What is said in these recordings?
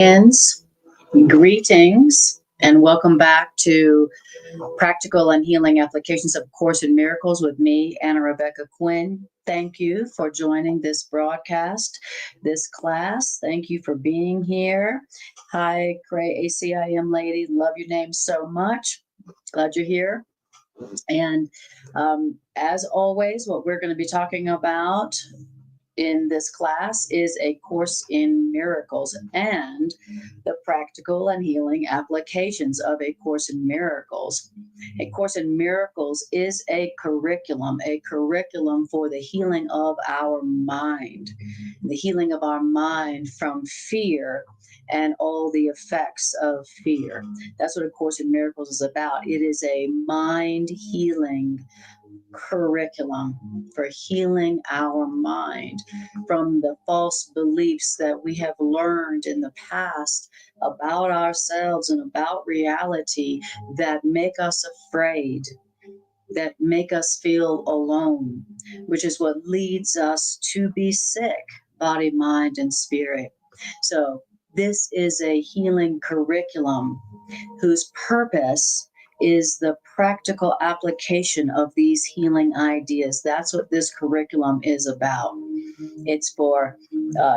Friends, greetings, and welcome back to Practical and Healing Applications of Course in Miracles with me, Rebecca Quinn. Thank you for joining this broadcast, this class. Thank you for being here. Hi, Cray ACIM lady. Love your name so much. Glad you're here. And as always, what we're going to be talking about in this class is A Course in Miracles and the practical and healing applications of A Course in Miracles. A Course in Miracles is a curriculum for the healing of our mind, the healing of our mind from fear and all the effects of fear. That's what A Course in Miracles is about. It is a mind healing curriculum for healing our mind from the false beliefs that we have learned in the past about ourselves and about reality that make us afraid, that make us feel alone, which is what leads us to be sick, body, mind, and spirit. So this is a healing curriculum whose purpose is the practical application of these healing ideas. That's what this curriculum is about. It's for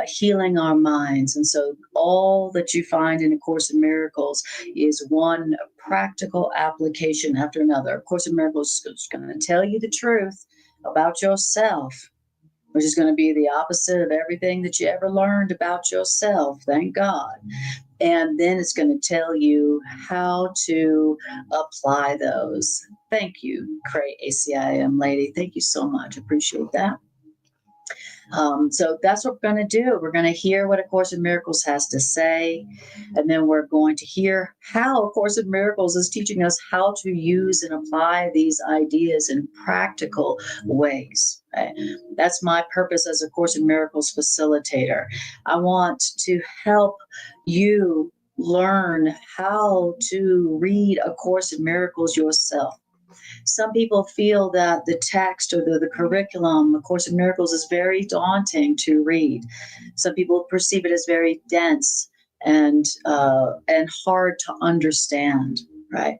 healing our minds. And so all that you find in A Course in Miracles is one practical application after another. A Course in Miracles is going to tell you the truth about yourself, which is going to be the opposite of everything that you ever learned about yourself. Thank God. And then it's going to tell you how to apply those. Thank you, Cray ACIM lady. Thank you so much. Appreciate that. So that's what we're going to do. We're going to hear what A Course in Miracles has to say, and then we're going to hear how A Course in Miracles is teaching us how to use and apply these ideas in practical ways. Right? That's my purpose as A Course in Miracles facilitator. I want to help you learn how to read A Course in Miracles yourself. Some people feel that the text or the curriculum, A Course in Miracles, is very daunting to read. Some people perceive it as very dense and hard to understand, right?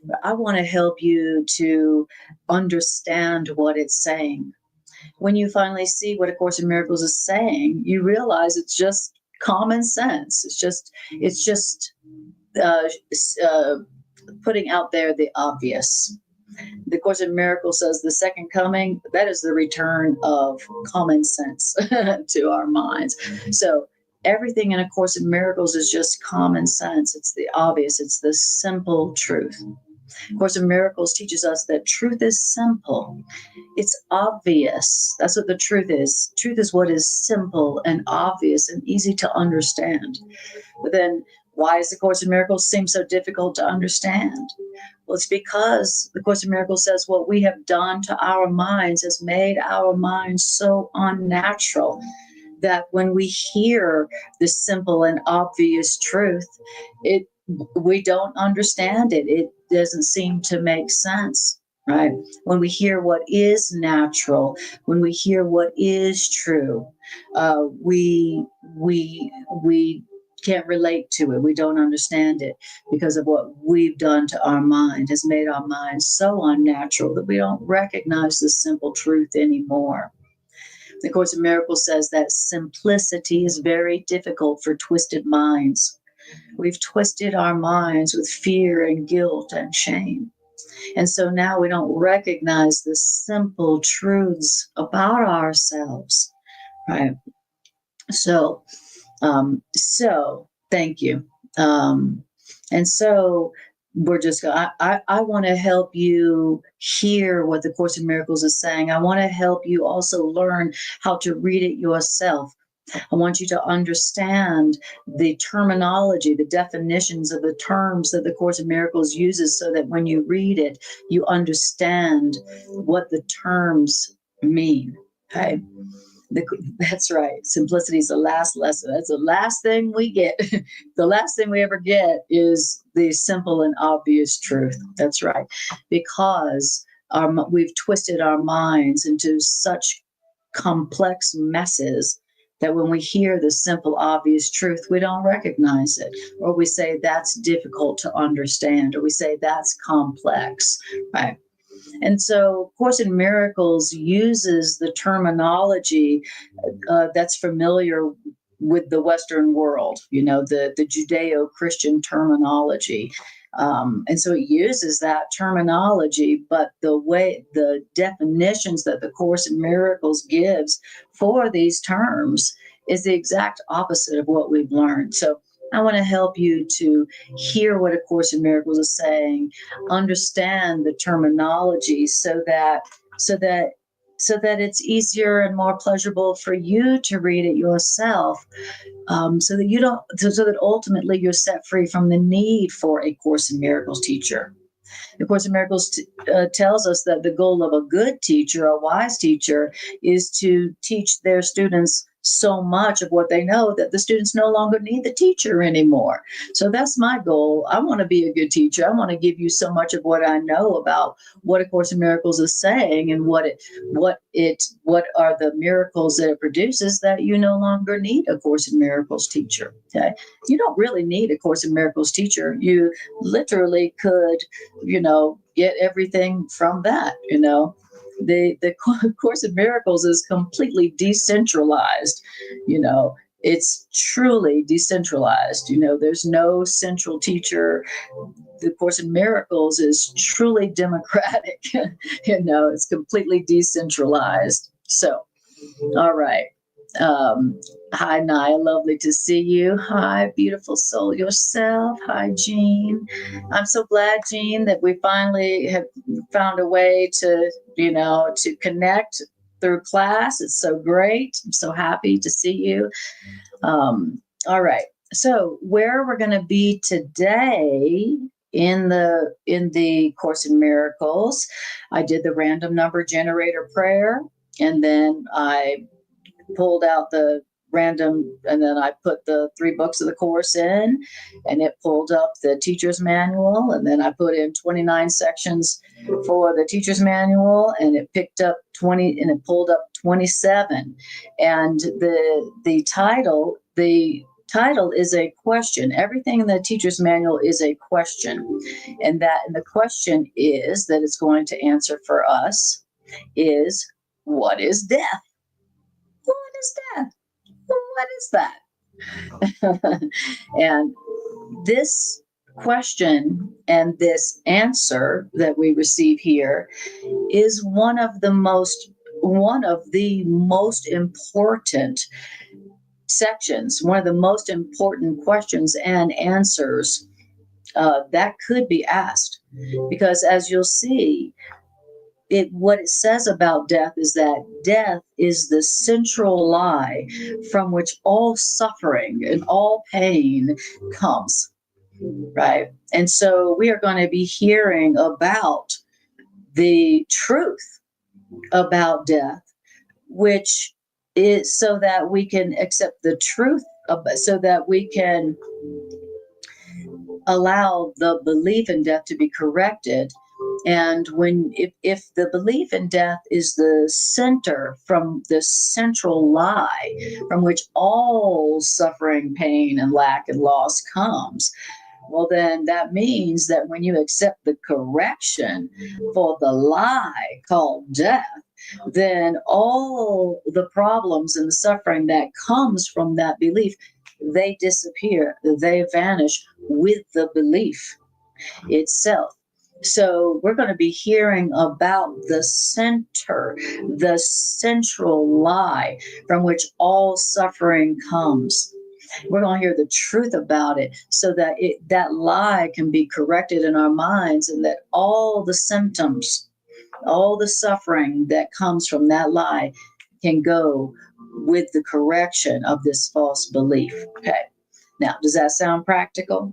But I want to help you to understand what it's saying. When you finally see what A Course in Miracles is saying, you realize it's just common sense. It's just putting out there the obvious. The Course in Miracles says the second coming, that is the return of common sense to our minds. So everything in A Course in Miracles is just common sense. It's the obvious. It's the simple truth. A Course in Miracles teaches us that truth is simple. It's obvious. That's what the truth is. Truth is what is simple and obvious and easy to understand. But then why does the Course in Miracles seem so difficult to understand? Well, it's because the Course in Miracles says what we have done to our minds has made our minds so unnatural that when we hear the simple and obvious truth, we don't understand it. It doesn't seem to make sense, right? When we hear what is natural, when we hear what is true, we can't relate to it. We don't understand it because of what we've done to our mind has made our minds so unnatural that we don't recognize the simple truth anymore. The Course in Miracles says that simplicity is very difficult for twisted minds. We've twisted our minds with fear and guilt and shame. And so now we don't recognize the simple truths about ourselves, right? So thank you. And so we're just I want to help you hear what the Course in Miracles is saying. I want to help you also learn how to read it yourself. I want you to understand the terminology, the definitions of the terms that the Course in Miracles uses so that when you read it, you understand what the terms mean. Okay? That's right. Simplicity is the last lesson. That's the last thing we get. The last thing we ever get is the simple and obvious truth. That's right. Because we've twisted our minds into such complex messes that when we hear the simple, obvious truth, we don't recognize it, or we say that's difficult to understand, or we say that's complex, right? And so Course in Miracles uses the terminology that's familiar with the Western world, the Judeo-Christian terminology. And so it uses that terminology, but the definitions that the Course in Miracles gives for these terms is the exact opposite of what we've learned. So I want to help you to hear what A Course in Miracles is saying, understand the terminology so that it's easier and more pleasurable for you to read it yourself, so that you don't so that ultimately you're set free from the need for a Course in Miracles teacher. The Course in Miracles tells us that the goal of a good teacher, a wise teacher, is to teach their students so much of what they know that the students no longer need the teacher anymore. So that's my goal. I want to be a good teacher. I want to give you so much of what I know about what A Course in Miracles is saying and what are the miracles that it produces, that you no longer need a Course in Miracles teacher. Okay, you don't really need a Course in Miracles teacher. You literally could, get everything from that. The Course in Miracles is completely decentralized. It's truly decentralized. There's no central teacher. The Course in Miracles is truly democratic. It's completely decentralized. So, all right. Hi, Naya. Lovely to see you. Hi, beautiful soul yourself. Hi, Jean. I'm so glad, Jean, that we finally have found a way to connect through class. It's so great. I'm so happy to see you. All right. So where we're going to be today in the Course in Miracles, I did the random number generator prayer, and then I pulled out the random, and then I put the 3 books of the course in, and it pulled up the teacher's manual, and then I put in 29 sections for the teacher's manual, and it picked up 20, and it pulled up 27. And the title is a question. Everything in the teacher's manual is a question, and the question is that it's going to answer for us is, what is death? What is death? What is that? And this question and this answer that we receive here is one of the most important sections, one of the most important questions and answers that could be asked. Because as you'll see, what it says about death is that death is the central lie from which all suffering and all pain comes, right? And so we are going to be hearing about the truth about death, which is so that we can accept the truth, so that we can allow the belief in death to be corrected. And if the belief in death is the center, from the central lie from which all suffering, pain, and lack and loss comes, well, then that means that when you accept the correction for the lie called death, then all the problems and the suffering that comes from that belief, they disappear, they vanish with the belief itself. So we're going to be hearing about the central lie from which all suffering comes. We're going to hear the truth about it, so that that lie can be corrected in our minds, and that all the symptoms, all the suffering that comes from that lie can go with the correction of this false belief. Okay. Now, does that sound practical?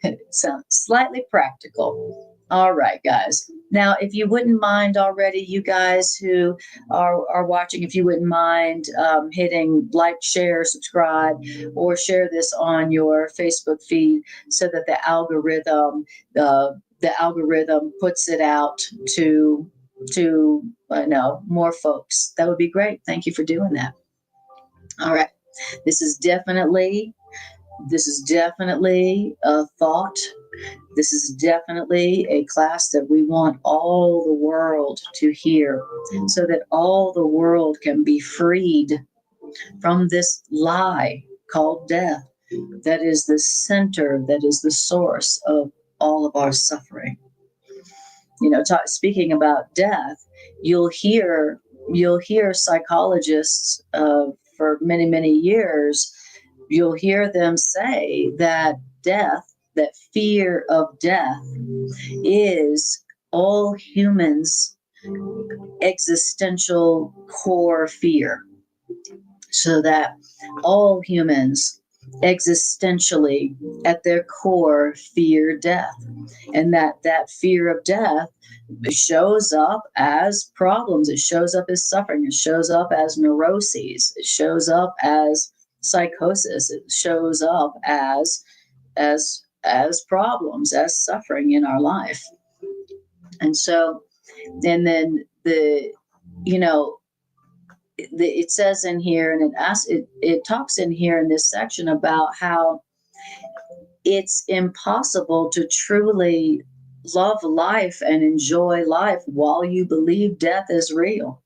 It sounds slightly practical. All right, guys. Now, if you wouldn't mind already, you guys who are watching, if you wouldn't mind hitting like, share, subscribe, or share this on your Facebook feed, so that the algorithm puts it out to more folks. That would be great. Thank you for doing that. All right. This is definitely a thought. This is definitely a class that we want all the world to hear, so that all the world can be freed from this lie called death, that is the center, that is the source of all of our suffering. Speaking about death, you'll hear psychologists for many, many years, you'll hear them say that that fear of death is all humans' existential core fear. So that all humans existentially at their core fear death, and that fear of death shows up as problems, it shows up as suffering, it shows up as neuroses, it shows up as psychosis, it shows up as problems, as suffering in our life. And so, and then you know it says in here, and it talks in here in this section about how it's impossible to truly love life and enjoy life while you believe death is real.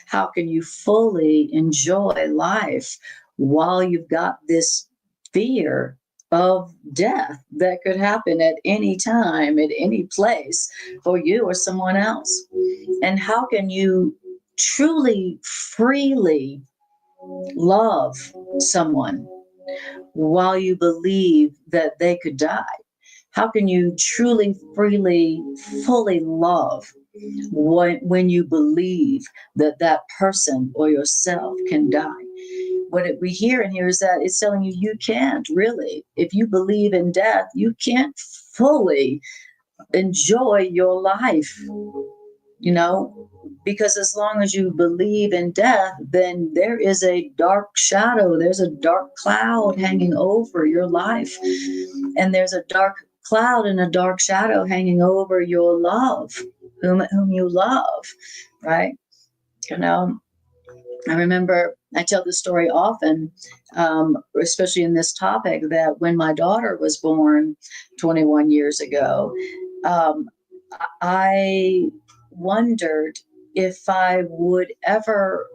How can you fully enjoy life while you've got this fear of death that could happen at any time, at any place, for you or someone else? And how can you truly, freely love someone while you believe that they could die? How can you truly, freely, fully love when you believe that that person or yourself can die? What we hear in here is that it's telling you you can't really. If you believe in death, you can't fully enjoy your life, because as long as you believe in death, then there is a dark shadow, there's a dark cloud hanging over your life, and there's a dark cloud and a dark shadow hanging over your love, whom you love, right? I remember I tell this story often, especially in this topic, that when my daughter was born 21 years ago, um, I wondered if I would ever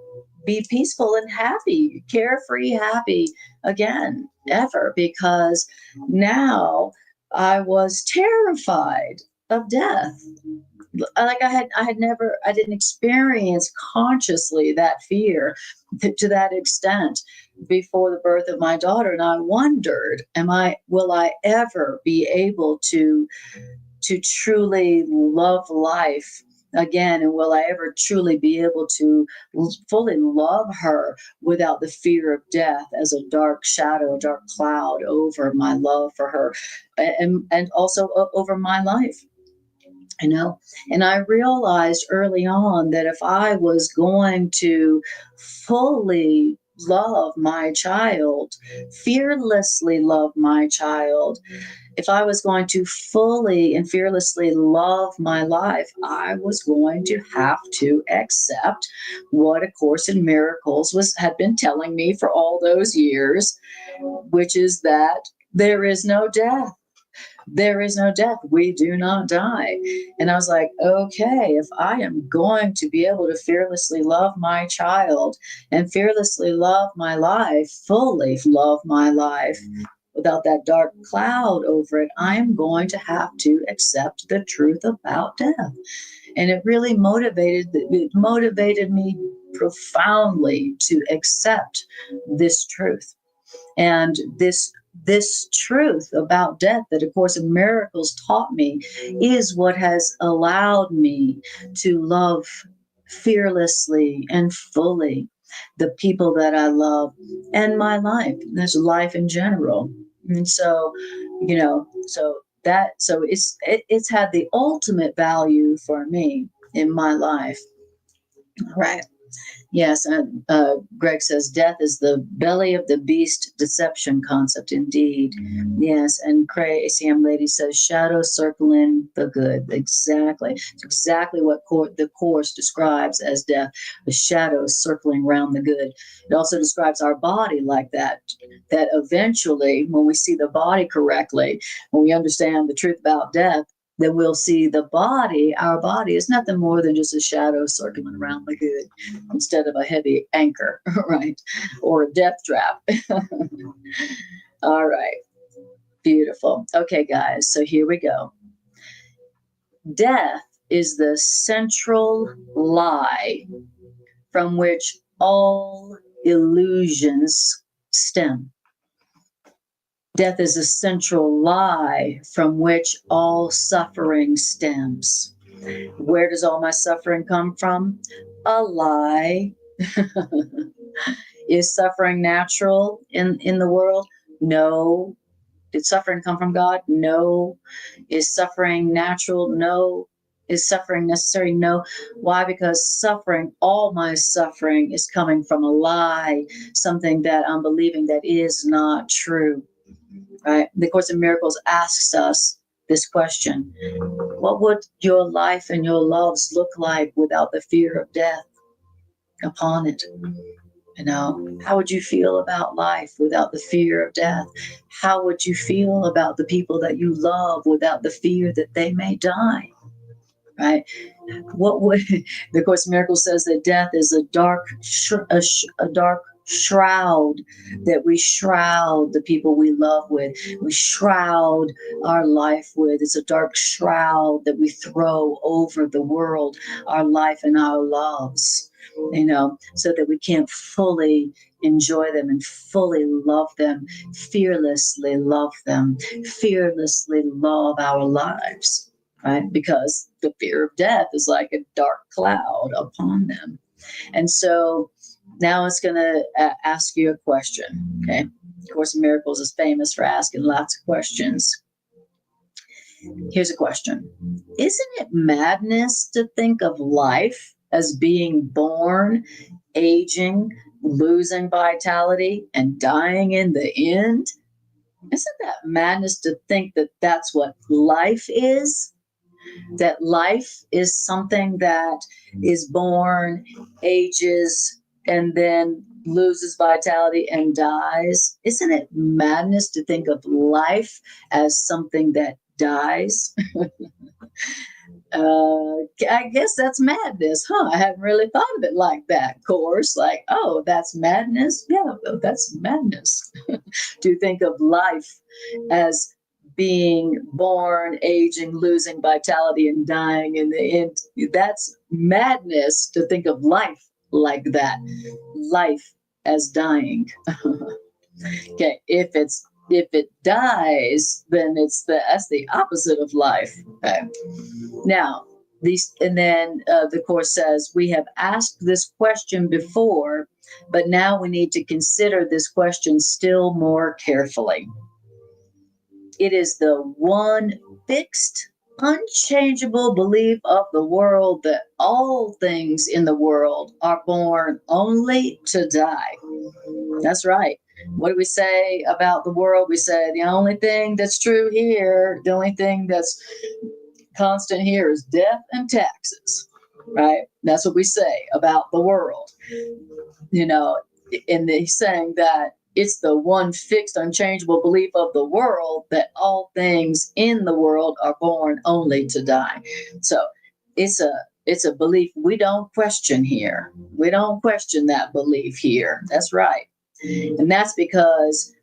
be peaceful and happy, carefree, happy again, ever, because now I was terrified of death. Like I didn't experience consciously that fear to that extent before the birth of my daughter. And I wondered, will I ever be able to truly love life again, and will I ever truly be able to fully love her without the fear of death as a dark shadow, a dark cloud over my love for her, and also over my life? And I realized early on that if I was going to fully love my child, fearlessly love my child, if I was going to fully and fearlessly love my life, I was going to have to accept what A Course in Miracles had been telling me for all those years, which is that there is no death. There is no death. We do not die. And I was like, okay, if I am going to be able to fearlessly love my child and fearlessly love my life, fully love my life without that dark cloud over it, I'm going to have to accept the truth about death. And it really motivated me profoundly to accept this truth. And this truth about death that A Course in Miracles taught me is what has allowed me to love fearlessly and fully the people that I love and my life. There's life in general. And so, it's had the ultimate value for me in my life. Right. Yes, and Greg says death is the belly of the beast deception concept, indeed. Yes, and Cray ACM lady says shadow circling the good. Exactly. It's exactly what the Course describes as death, the shadows circling around the good. It also describes our body like that, that eventually, when we see the body correctly, when we understand the truth about death, then we'll see the body, our body, is nothing more than just a shadow circling around the good instead of a heavy anchor, right? Or a death trap. All right. Beautiful. Okay, guys. So here we go. Death is the central lie from which all illusions stem. Death is a central lie from which all suffering stems. Where does all my suffering come from? A lie. Is suffering natural in the world? No. Did suffering come from God? No. Is suffering natural? No. Is suffering necessary? No. Why? Because suffering, all my suffering, is coming from a lie, something that I'm believing that is not true. Right? The Course in Miracles asks us this question: what would your life and your loves look like without the fear of death upon it? You know, how would you feel about life without the fear of death? How would you feel about the people that you love without the fear that they may die? Right? What would the Course in Miracles says that death is a dark, a dark shroud that we shroud the people we love with. We shroud our life with. It's a dark shroud that we throw over the world, our life and our loves, you know, so that we can't fully enjoy them and fully love them, fearlessly love them, fearlessly love our lives. Right? Because the fear of death is like a dark cloud upon them. And so now it's going to ask you a question. Okay. Course in Miracles is famous for asking lots of questions. Here's a question. Isn't it madness to think of life as being born, aging, losing vitality, and dying in the end? Isn't that madness to think that that's what life is? That life is something that is born, ages, and then loses vitality and dies? Isn't it madness to think of life as something that dies? I guess that's madness, huh? I haven't really thought of it like that. Of course, like, oh, that's madness. Yeah, that's madness. To think of life as being born, aging, losing vitality, and dying in the end. That's madness to think of life like that. Life as dying. Okay, if it dies, then that's the opposite of life. Okay. Now, the Course says we have asked this question before, but now we need to consider this question still more carefully. It is the one fixed, unchangeable belief of the world that all things in the world are born only to die. That's right. What do we say about the world? We say the only thing that's true here, the only thing that's constant here is death and taxes, right? That's what we say about the world, you know, and he's saying that it's the one fixed, unchangeable belief of the world that all things in the world are born only to die. So it's a belief we don't question here. We don't question that belief here. That's right. And that's because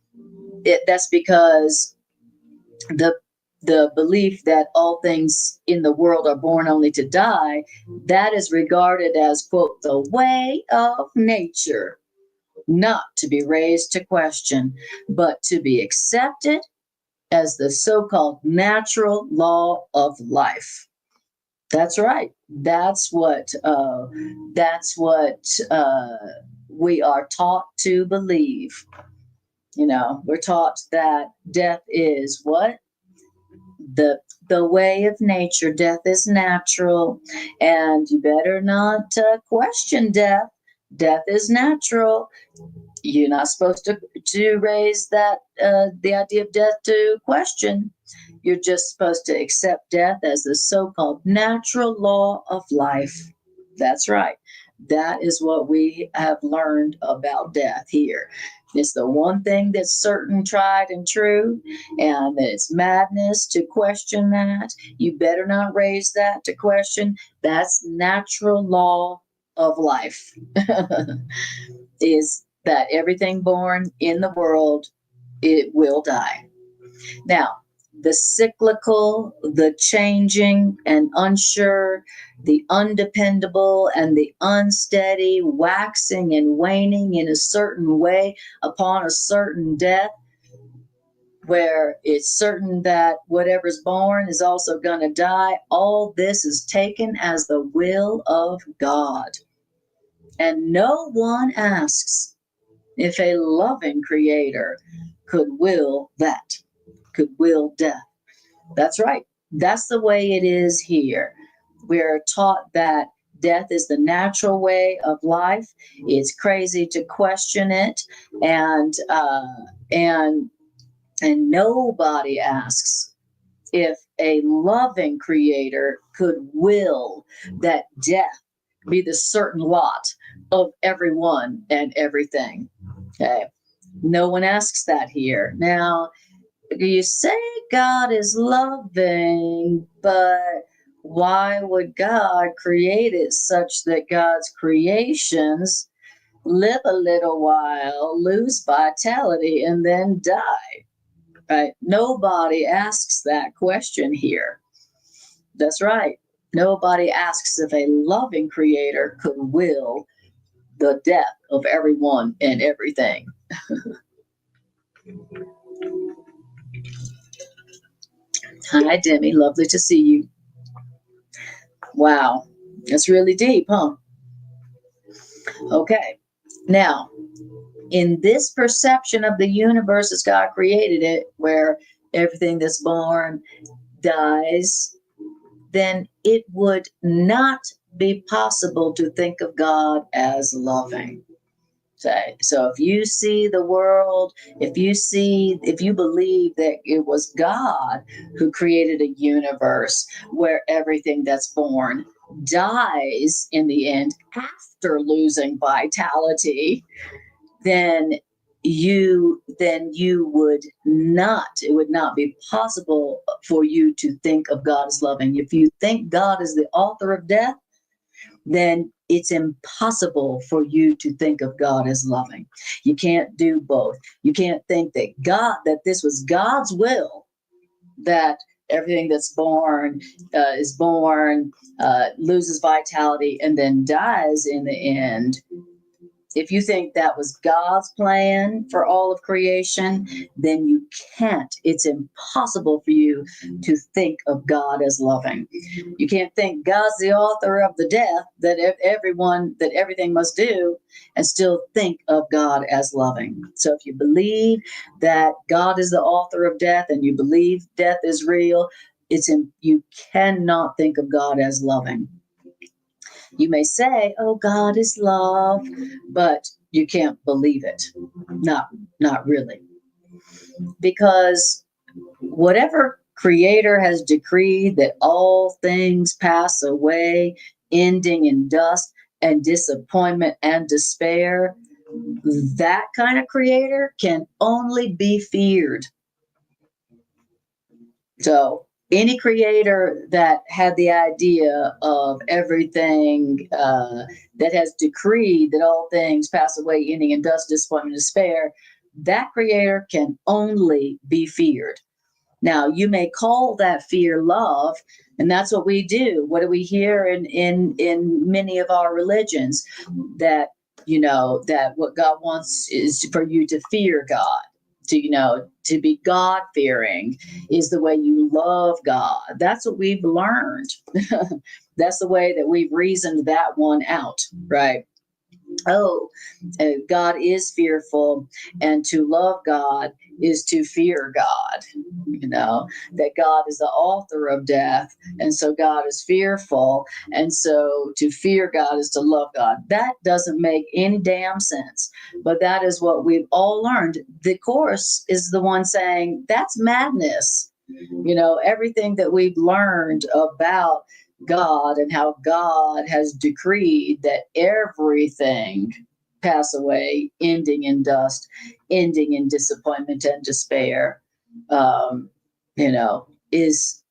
the belief that all things in the world are born only to die, that is regarded as, quote, the way of nature, not to be raised to question, but to be accepted as the so-called natural law of life. That's right. That's what we are taught to believe. You know, we're taught that death is what? The way of nature. Death is natural, and you better not question death. Death is natural. You're not supposed to raise that the idea of death to question. You're just supposed to accept death as the so-called natural law of life. That's right. That is what we have learned about death here. It's the one thing that's certain, tried, and true, and it's madness to question that. You better not raise that to question. That's natural law of life. Is that everything born in the world, it will die. Now, the cyclical, the changing and unsure, the undependable and the unsteady, waxing and waning in a certain way upon a certain death, where it's certain that whatever's born is also going to die, all this is taken as the will of God. And no one asks if a loving creator could will that, could will death. That's right. That's the way it is here. We're taught that death is the natural way of life. It's crazy to question it, and and and nobody asks if a loving creator could will that death be the certain lot of everyone and everything. Okay. No one asks that here. Now, you say God is loving, but why would God create it such that God's creations live a little while, lose vitality, and then die? Right? Nobody asks that question here. That's right. Nobody asks if a loving creator could will the death of everyone and everything. Hi, Demi. Lovely to see you. Wow. That's really deep, huh? Okay. Now, in this perception of the universe as God created it, where everything that's born dies, then it would not be possible to think of God as loving. So if you see the world, if you believe that it was God who created a universe where everything that's born dies in the end after losing vitality, then you would not, it would not be possible for you to think of God as loving. If you think God is the author of death, then it's impossible for you to think of God as loving. You can't do both. You can't think that this was God's will, that everything that's born is born, loses vitality, and then dies in the end. If you think that was God's plan for all of creation, then you can't. It's impossible for you to think of God as loving. You can't think God's the author of the death that everything must do, and still think of God as loving. So if you believe that God is the author of death and you believe death is real, you cannot think of God as loving. You may say, "Oh, God is love," but you can't believe it. Not really. Because whatever creator has decreed that all things pass away, ending in dust and disappointment and despair, that kind of creator can only be feared. So any creator that had the idea of everything, that has decreed that all things pass away, ending in dust, disappointment, and despair, that creator can only be feared. Now, you may call that fear love, and that's what we do. What do we hear in many of our religions? That, that what God wants is for you to fear God. To be God fearing is the way you love God. That's what we've learned. That's the way that we've reasoned that one out, right? Oh, God is fearful, and to love God is to fear God. That God is the author of death, and so God is fearful, and so to fear God is to love God. That doesn't make any damn sense, but that is what we've all learned. The Course is the one saying that's madness. Everything that we've learned about God and how God has decreed that everything pass away, ending in dust, ending in disappointment and despair, um, is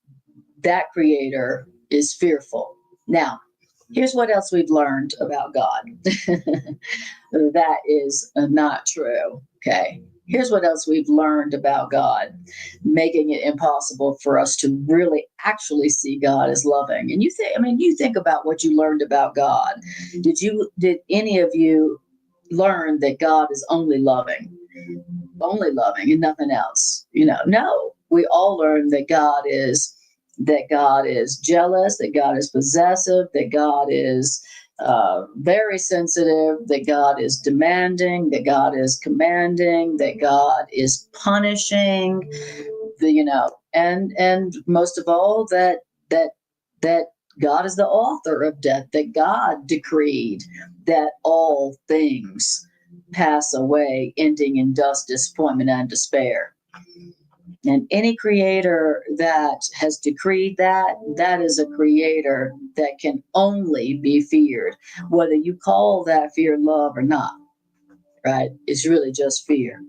that creator is fearful. Now, here's what else we've learned about God. That is not true. Okay. Here's what else we've learned about God, making it impossible for us to really actually see God as loving. And you think about what you learned about God. Did any of you learn that God is only loving and nothing else? No, we all learned that God is jealous, that God is possessive, that God is very sensitive, that God is demanding, that God is commanding, that God is punishing, and most of all that God is the author of death, that God decreed that all things pass away, ending in dust, disappointment, and despair. And any creator that has decreed that is a creator that can only be feared, whether you call that fear love or not, right? It's really just fear.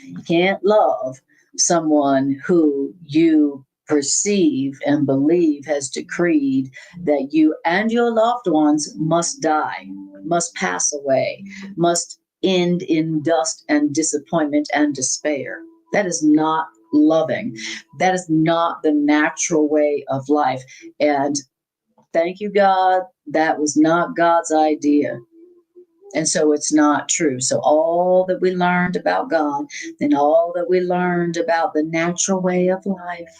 You can't love someone who you perceive and believe has decreed that you and your loved ones must die, must pass away, must end in dust and disappointment and despair. That is not loving. That is not the natural way of life. And thank you, God, that was not God's idea. And so it's not true. So all that we learned about God and all that we learned about the natural way of life,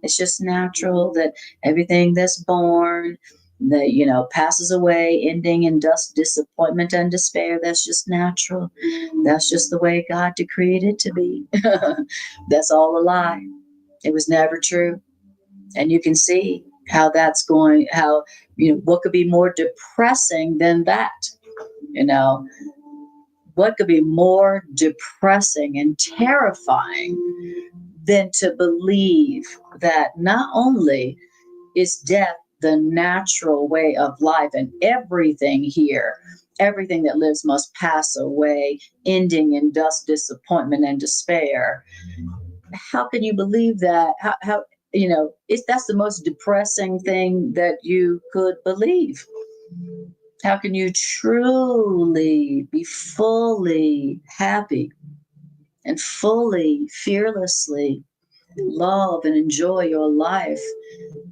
it's just natural that everything that's born, that, passes away, ending in dust, disappointment, and despair. That's just natural. That's just the way God decreed it to be. That's all a lie. It was never true. And you can see how that's going, what could be more depressing than that? You know, what could be more depressing and terrifying than to believe that not only is death the natural way of life and everything here, everything that lives must pass away, ending in dust, disappointment, and despair. How can you believe that? How that's the most depressing thing that you could believe. How can you truly be fully happy and fully, fearlessly love and enjoy your life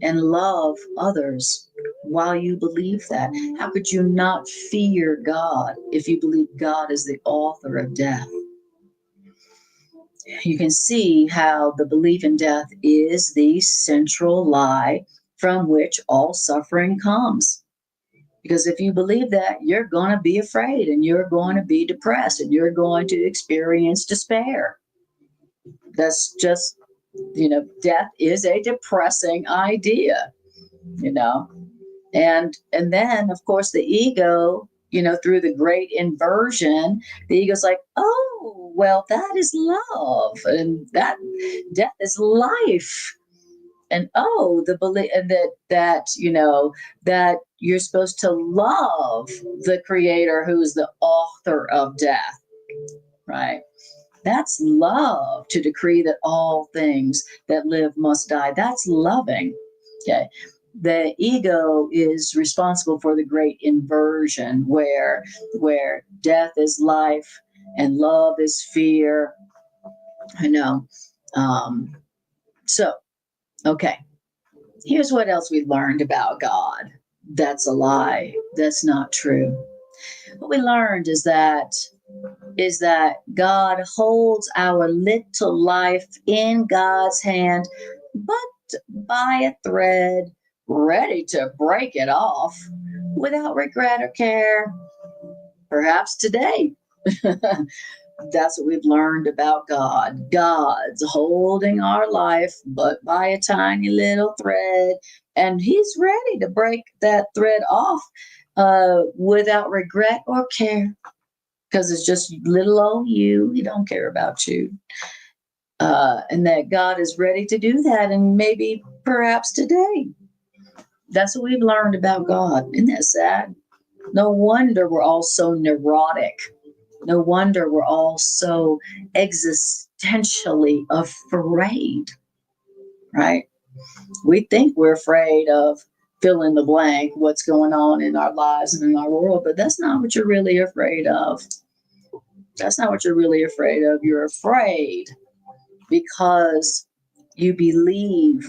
and love others while you believe that? How could you not fear God if you believe God is the author of death? You can see how the belief in death is the central lie from which all suffering comes. Because if you believe that, you're going to be afraid and you're going to be depressed and you're going to experience despair. That's just, death is a depressing idea, you know. And then, of course, the ego, through the great inversion, the ego's like, oh, well, that is love, and that death is life. And the belief and that you're supposed to love the creator who is the author of death, right? That's love, to decree that all things that live must die. That's loving. Okay. The ego is responsible for the great inversion where death is life and love is fear. I know. So, okay. Here's what else we learned about God. That's a lie. That's not true. What we learned is that God holds our little life in God's hand, but by a thread, ready to break it off without regret or care. perhaps today. That's what we've learned about God. God's holding our life, but by a tiny little thread, and He's ready to break that thread off without regret or care, because it's just little old you. He don't care about you, and that God is ready to do that, and maybe perhaps today. That's what we've learned about God. Isn't that sad? No wonder we're all so neurotic. No wonder we're all so existentially afraid, right? We think we're afraid of fill in the blank, what's going on in our lives and in our world, but that's not what you're really afraid of. That's not what you're really afraid of. You're afraid because you believe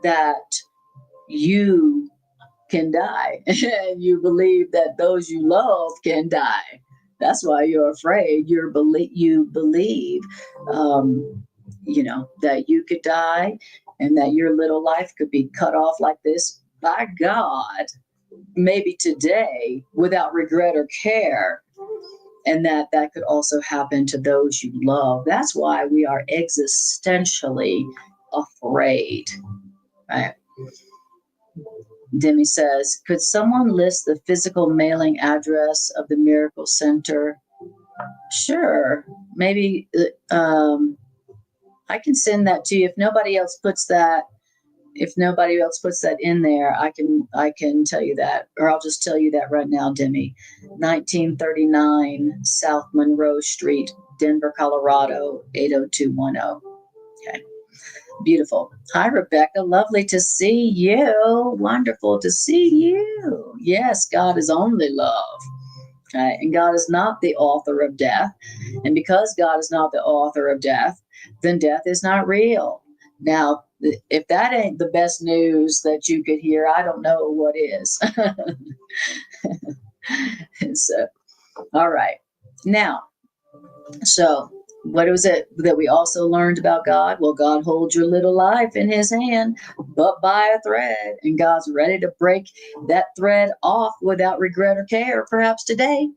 that you can die and you believe that those you love can die. That's why you're afraid. You believe that you could die and that your little life could be cut off like this by God, maybe today, without regret or care, and that could also happen to those you love. That's why we are existentially afraid, right? Demi says, could someone list the physical mailing address of the Miracle Center? Sure. Maybe I can send that to you. If nobody else puts that in there, I can tell you that, or I'll just tell you that right now, Demi. 1939 South Monroe Street, Denver, Colorado, 80210. Okay. Beautiful. Hi, Rebecca. Lovely to see you. Wonderful to see you. Yes, God is only love. Okay. And God is not the author of death. And because God is not the author of death, then death is not real. Now, if that ain't the best news that you could hear, I don't know what is. So, all right. Now, so what was it that we also learned about God? Well, God holds your little life in His hand, but by a thread, and God's ready to break that thread off without regret or care, perhaps today.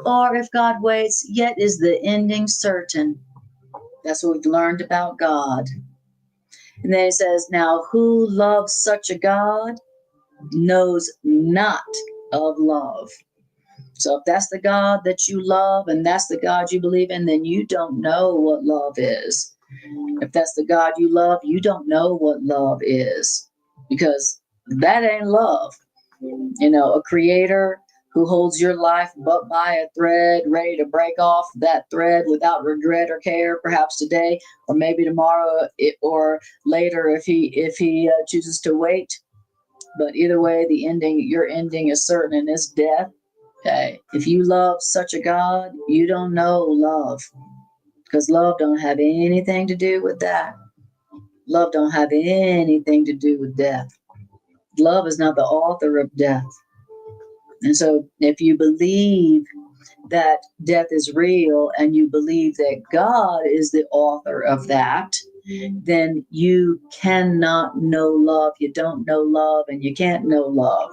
Or if God waits, yet is the ending certain. That's what we've learned about God. And then it says, now who loves such a God knows not of love. So if that's the God that you love and that's the God you believe in, then you don't know what love is. If that's the God you love, you don't know what love is, because that ain't love. A creator who holds your life but by a thread, ready to break off that thread without regret or care, perhaps today or maybe tomorrow or later if he chooses to wait. But either way, your ending is certain, and it's death. Okay. If you love such a God, you don't know love, because love don't have anything to do with that. Love don't have anything to do with death. Love is not the author of death. And so if you believe that death is real and you believe that God is the author of that, then you cannot know love. You don't know love, and you can't know love,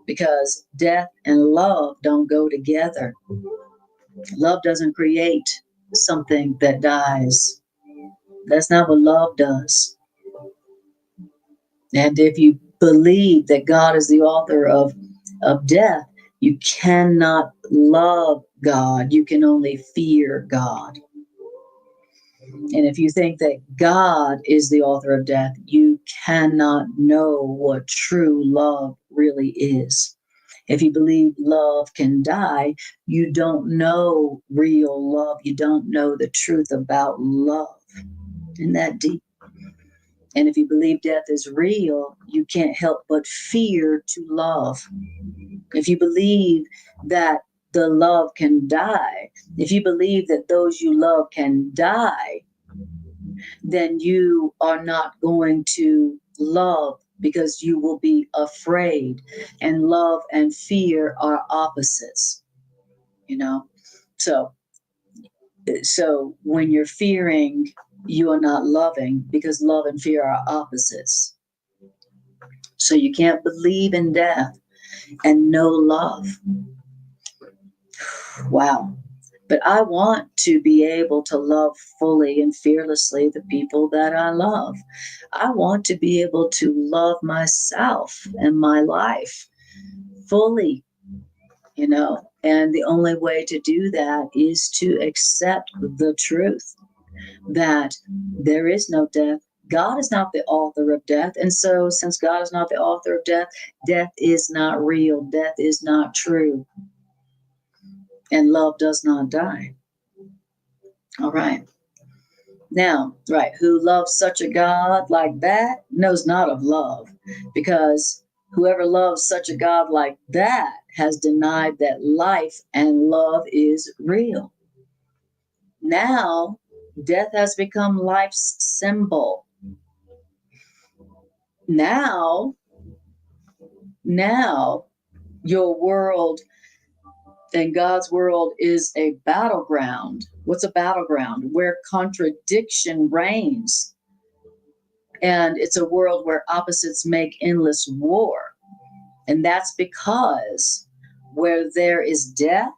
because death and love don't go together. Love doesn't create something that dies. That's not what love does. And if you believe that God is the author of death, you cannot love God. You can only fear God. And if you think that God is the author of death, you cannot know what true love really is. If you believe love can die, you don't know real love. You don't know the truth about love. Isn't that deep? And if you believe death is real, you can't help but fear to love. If you believe that the love can die, if you believe that those you love can die, then you are not going to love, because you will be afraid. And love and fear are opposites, So when you're fearing, you are not loving, because love and fear are opposites. So you can't believe in death and know love. Wow. But I want to be able to love fully and fearlessly the people that I love. I want to be able to love myself and my life fully, and the only way to do that is to accept the truth that there is no death. God is not the author of death. And so, since God is not the author of death, death is not real, death is not true, and love does not die. All right. Now, right, who loves such a God like that knows not of love, because whoever loves such a God like that has denied that life and love is real. Now, death has become life's symbol. Now, your world and God's world is a battleground. What's a battleground? Where contradiction reigns. And it's a world where opposites make endless war. And that's because where there is death,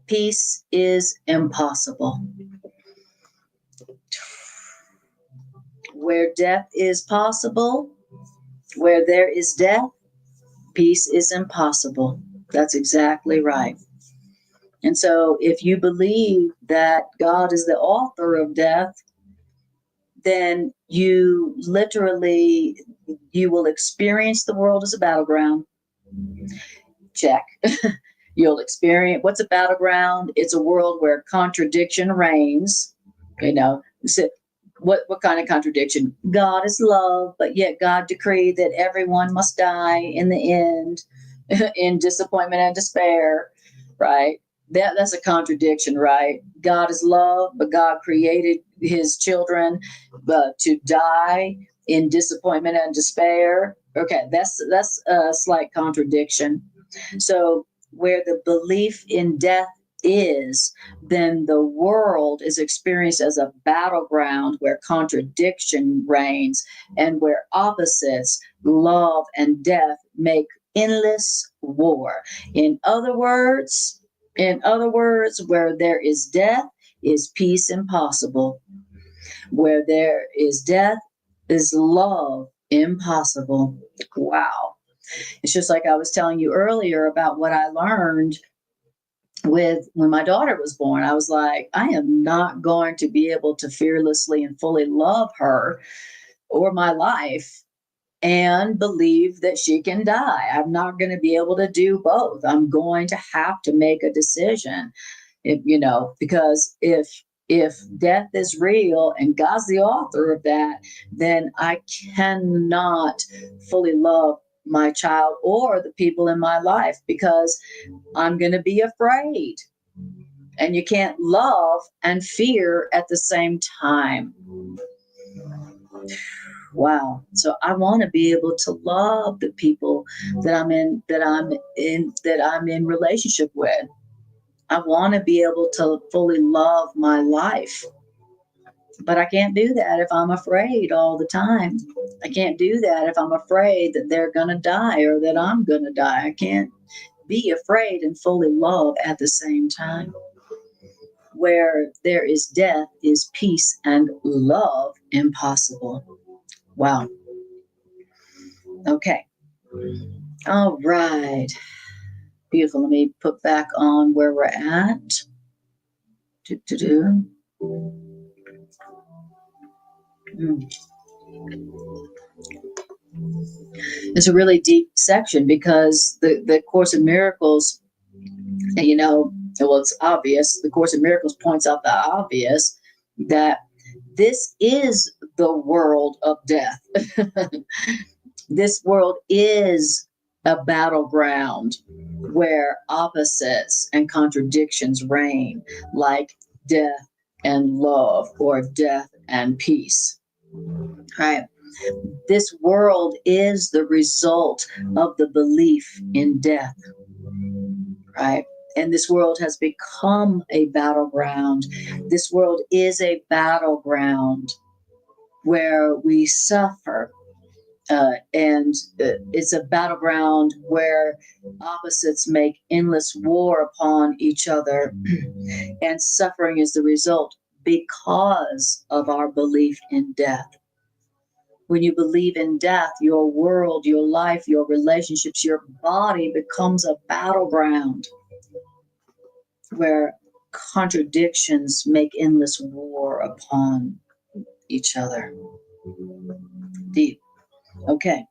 peace is impossible. Where death is possible, where there is death, peace is impossible. That's exactly right. And so if you believe that God is the author of death, then you will experience the world as a battleground. Check. You'll experience, what's a battleground? It's a world where contradiction reigns. So what kind of contradiction? God is love, but yet God decreed that everyone must die in the end in disappointment and despair, right? That's a contradiction, right? God is love, but God created his children to die in disappointment and despair. Okay, that's a slight contradiction. So where the belief in death is, then the world is experienced as a battleground where contradiction reigns and where opposites, love and death, make endless war. In other words, where there is death, is peace impossible. Where there is death, is love impossible. Wow. It's just like I was telling you earlier about what I learned with when my daughter was born. I was like, I am not going to be able to fearlessly and fully love her or my life and believe that she can die. I'm not going to be able to do both. I'm going to have to make a decision, because if death is real and God's the author of that, then I cannot fully love my child or the people in my life, because I'm going to be afraid. And you can't love and fear at the same time. Wow. So I want to be able to love the people that I'm in relationship with. I want to be able to fully love my life. But I can't do that if I'm afraid all the time. I can't do that if I'm afraid that they're going to die or that I'm going to die. I can't be afraid and fully love at the same time. Where there is death, is peace and love impossible. Wow. Okay. All right. Beautiful. Let me put back on where we're at. It's a really deep section because the Course in Miracles, well, it's obvious. The Course in Miracles points out the obvious, that this is the world of death. This world is a battleground where opposites and contradictions reign, like death and love, or death and peace. Right? This world is the result of the belief in death. Right? And this world has become a battleground. This world is a battleground where we suffer It's a battleground where opposites make endless war upon each other, and suffering is the result because of our belief in death. When you believe in death, your world, your life, your relationships, your body becomes a battleground where contradictions make endless war upon each other. Deep. Okay.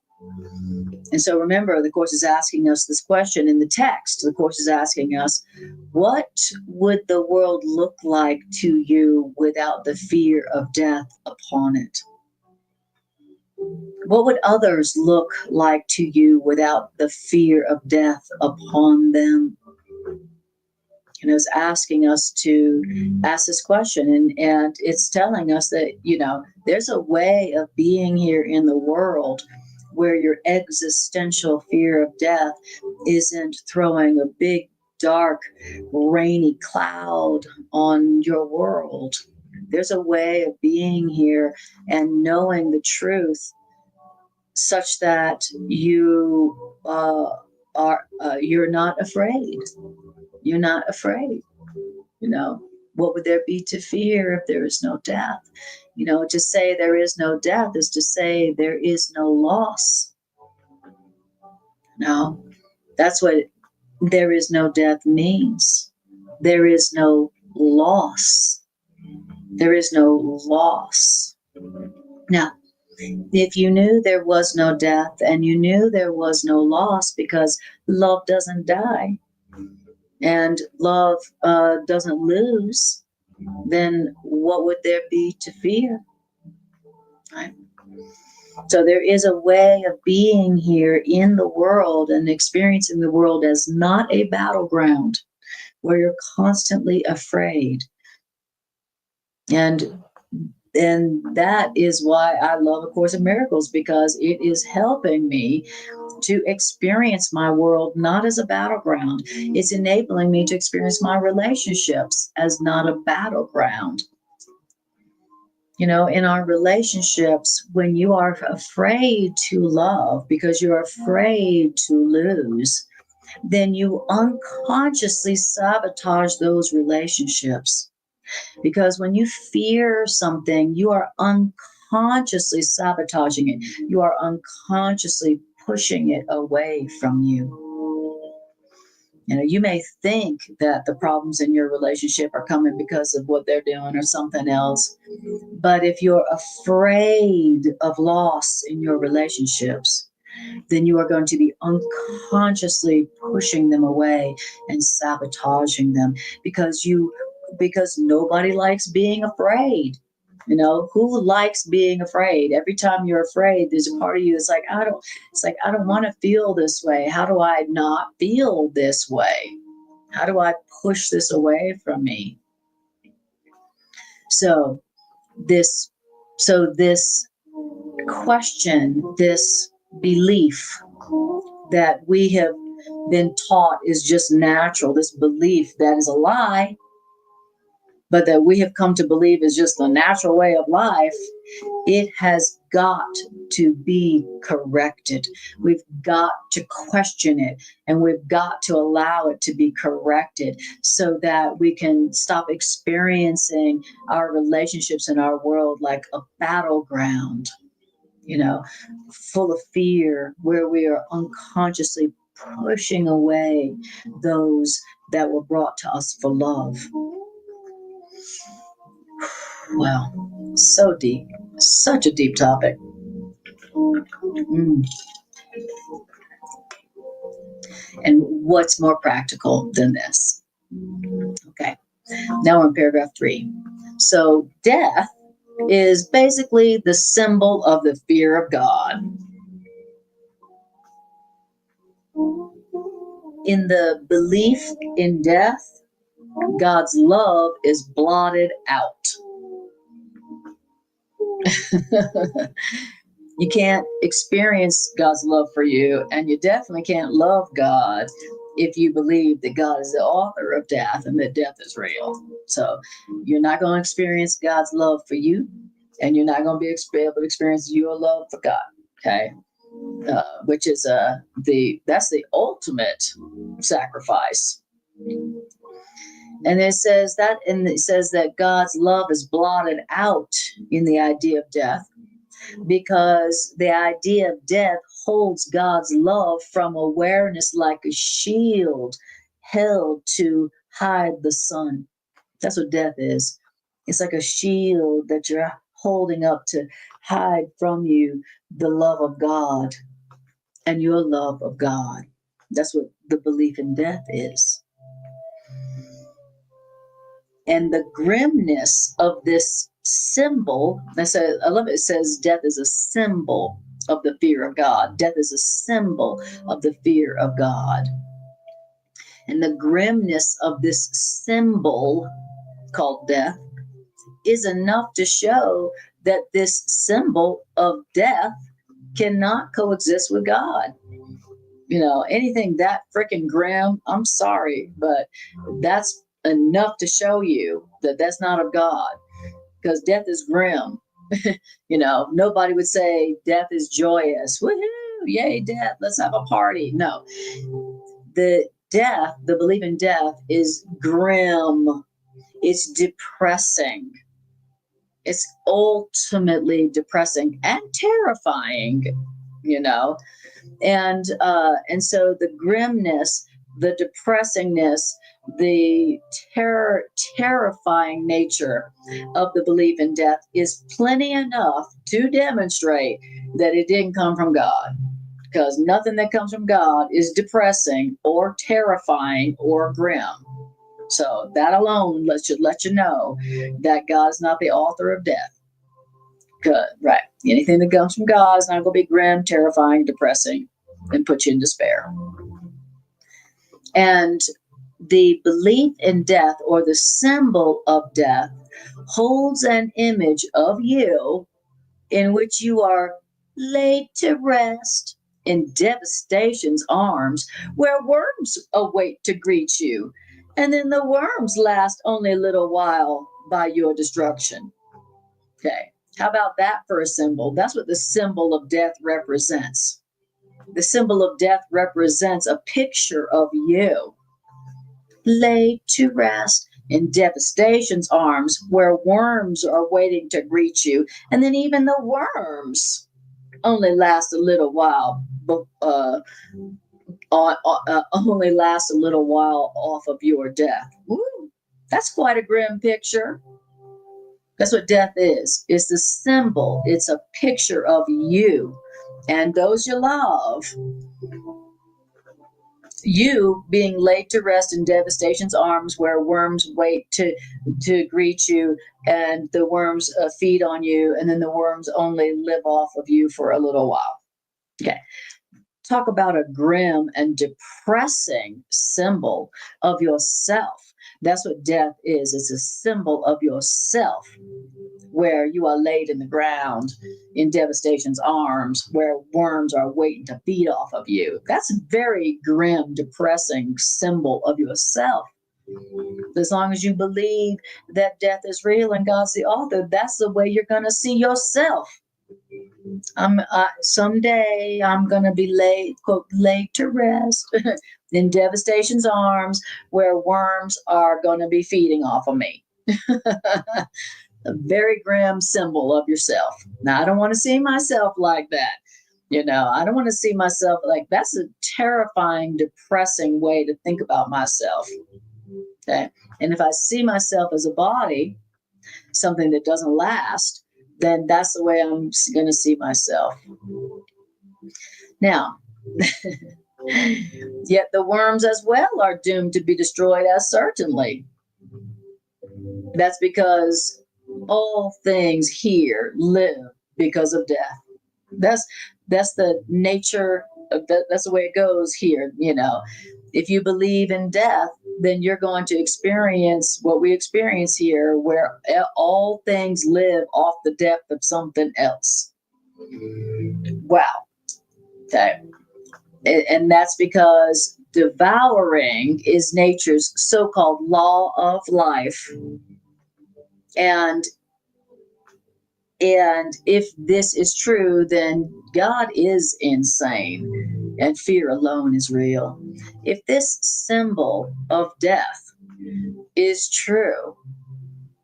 And so remember, the Course is asking us this question in the text. The Course is asking us, what would the world look like to you without the fear of death upon it? What would others look like to you without the fear of death upon them? And it's asking us to ask this question, and it's telling us that, there's a way of being here in the world where your existential fear of death isn't throwing a big, dark, rainy cloud on your world. There's a way of being here and knowing the truth such that you're not afraid. You're not afraid. What would there be to fear if there is no death? To say there is no death is to say there is no loss. No, that's what there is no death means. There is no loss. There is no loss. Now, if you knew there was no death and you knew there was no loss, because love doesn't die and love doesn't lose, then what would there be to fear? Right? So there is a way of being here in the world and experiencing the world as not a battleground where you're constantly afraid. And that is why I love A Course in Miracles, because it is helping me to experience my world not as a battleground. It's enabling me to experience my relationships as not a battleground. In our relationships, when you are afraid to love because you're afraid to lose, then you unconsciously sabotage those relationships. Because when you fear something, you are unconsciously sabotaging it. You are unconsciously pushing it away from you. You may think that the problems in your relationship are coming because of what they're doing or something else. But if you're afraid of loss in your relationships, then you are going to be unconsciously pushing them away and sabotaging them because nobody likes being afraid. Who likes being afraid? Every time you're afraid, there's a part of you that's like, I don't want to feel this way. How do I not feel this way? How do I push this away from me? So this question, this belief that we have been taught is just natural, this belief that is a lie, but that we have come to believe is just the natural way of life, it has got to be corrected. We've got to question it, and we've got to allow it to be corrected so that we can stop experiencing our relationships in our world like a battleground, full of fear, where we are unconsciously pushing away those that were brought to us for love. Wow, so deep, such a deep topic. And what's more practical than this? Okay, now we're in paragraph 3. So death is basically the symbol of the fear of God. In the belief in death, God's love is blotted out. You can't experience God's love for you, and you definitely can't love God if you believe that God is the author of death and that death is real. So you're not going to experience God's love for you, and you're not going to be able to experience your love for God. Okay? which is that's the ultimate sacrifice. And it says that God's love is blotted out in the idea of death, because the idea of death holds God's love from awareness like a shield held to hide the sun. That's what death is. It's like a shield that you're holding up to hide from you the love of God and your love of God. That's what the belief in death is. And the grimness of this symbol, I love it, it says death is a symbol of the fear of God. Death is a symbol of the fear of God. And the grimness of this symbol called death is enough to show that this symbol of death cannot coexist with God. Anything that freaking grim, I'm sorry, but that's enough to show you that that's not of God, because death is grim. Nobody would say death is joyous. Woohoo, yay, death, let's have a party. No, the belief in death is grim. It's depressing. It's ultimately depressing and terrifying, and so the grimness, the depressingness, the terrifying nature of the belief in death is plenty enough to demonstrate that it didn't come from God, because nothing that comes from God is depressing or terrifying or grim. So that alone should let you know that God is not the author of death. Good, right. Anything that comes from God is not going to be grim, terrifying, depressing, and put you in despair. And the belief in death, or the symbol of death, holds an image of you in which you are laid to rest in devastation's arms, where worms await to greet you. And then the worms last only a little while by your destruction. Okay. How about that for a symbol? That's what the symbol of death represents. The symbol of death represents a picture of you laid to rest in devastation's arms, where worms are waiting to greet you. And then even the worms only last a little while, only last a little while off of your death. Ooh, that's quite a grim picture. That's what death is. It's the symbol. It's a picture of you and those you love. You being laid to rest in devastation's arms, where worms wait to greet you, and the worms feed on you, and then the worms only live off of you for a little while. Okay. Talk about a grim and depressing symbol of yourself. That's what death is. It's a symbol of yourself, where you are laid in the ground in devastation's arms, where worms are waiting to feed off of you. That's a very grim, depressing symbol of yourself. As long as you believe that death is real and God's the author, that's the way you're going to see yourself. Someday I'm going to be laid to rest in devastation's arms, where worms are going to be feeding off of me. A very grim symbol of yourself. Now, I don't want to see myself like that. I don't want to see myself like that's a terrifying, depressing way to think about myself. Okay. And if I see myself as a body, something that doesn't last, then that's the way I'm going to see myself. Now, yet the worms as well are doomed to be destroyed as certainly. That's because all things here live because of death. That's the nature of that. That's the way it goes here. If you believe in death, then you're going to experience what we experience here, where all things live off the depth of something else. Wow. Okay. And that's because devouring is nature's so-called law of life. And And if this is true, then God is insane and fear alone is real. If this symbol of death is true,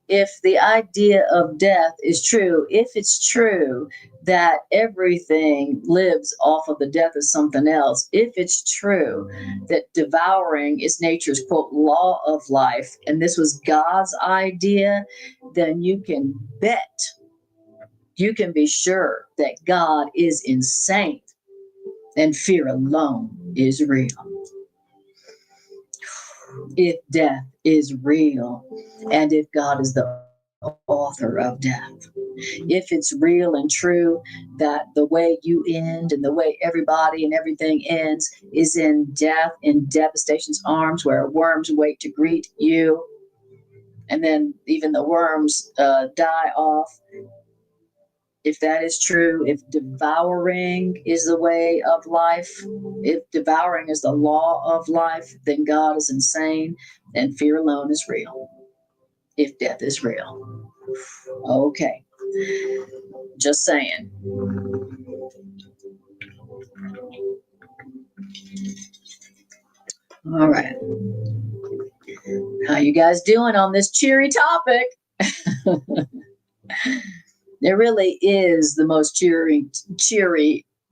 if the idea of death is true, if it's true that everything lives off of the death of something else, if it's true that devouring is nature's quote law of life, and this was God's idea, then you can bet, you can be sure that God is insane and fear alone is real. If death is real, and if God is the author of death, if it's real and true that the way you end and the way everybody and everything ends is in death, in devastation's arms, where worms wait to greet you, and then even the worms die off. If that is true, if devouring is the way of life, if devouring is the law of life, then God is insane and fear alone is real. If death is real. Okay. Just saying. All right. How you guys doing on this cheery topic? It really is the most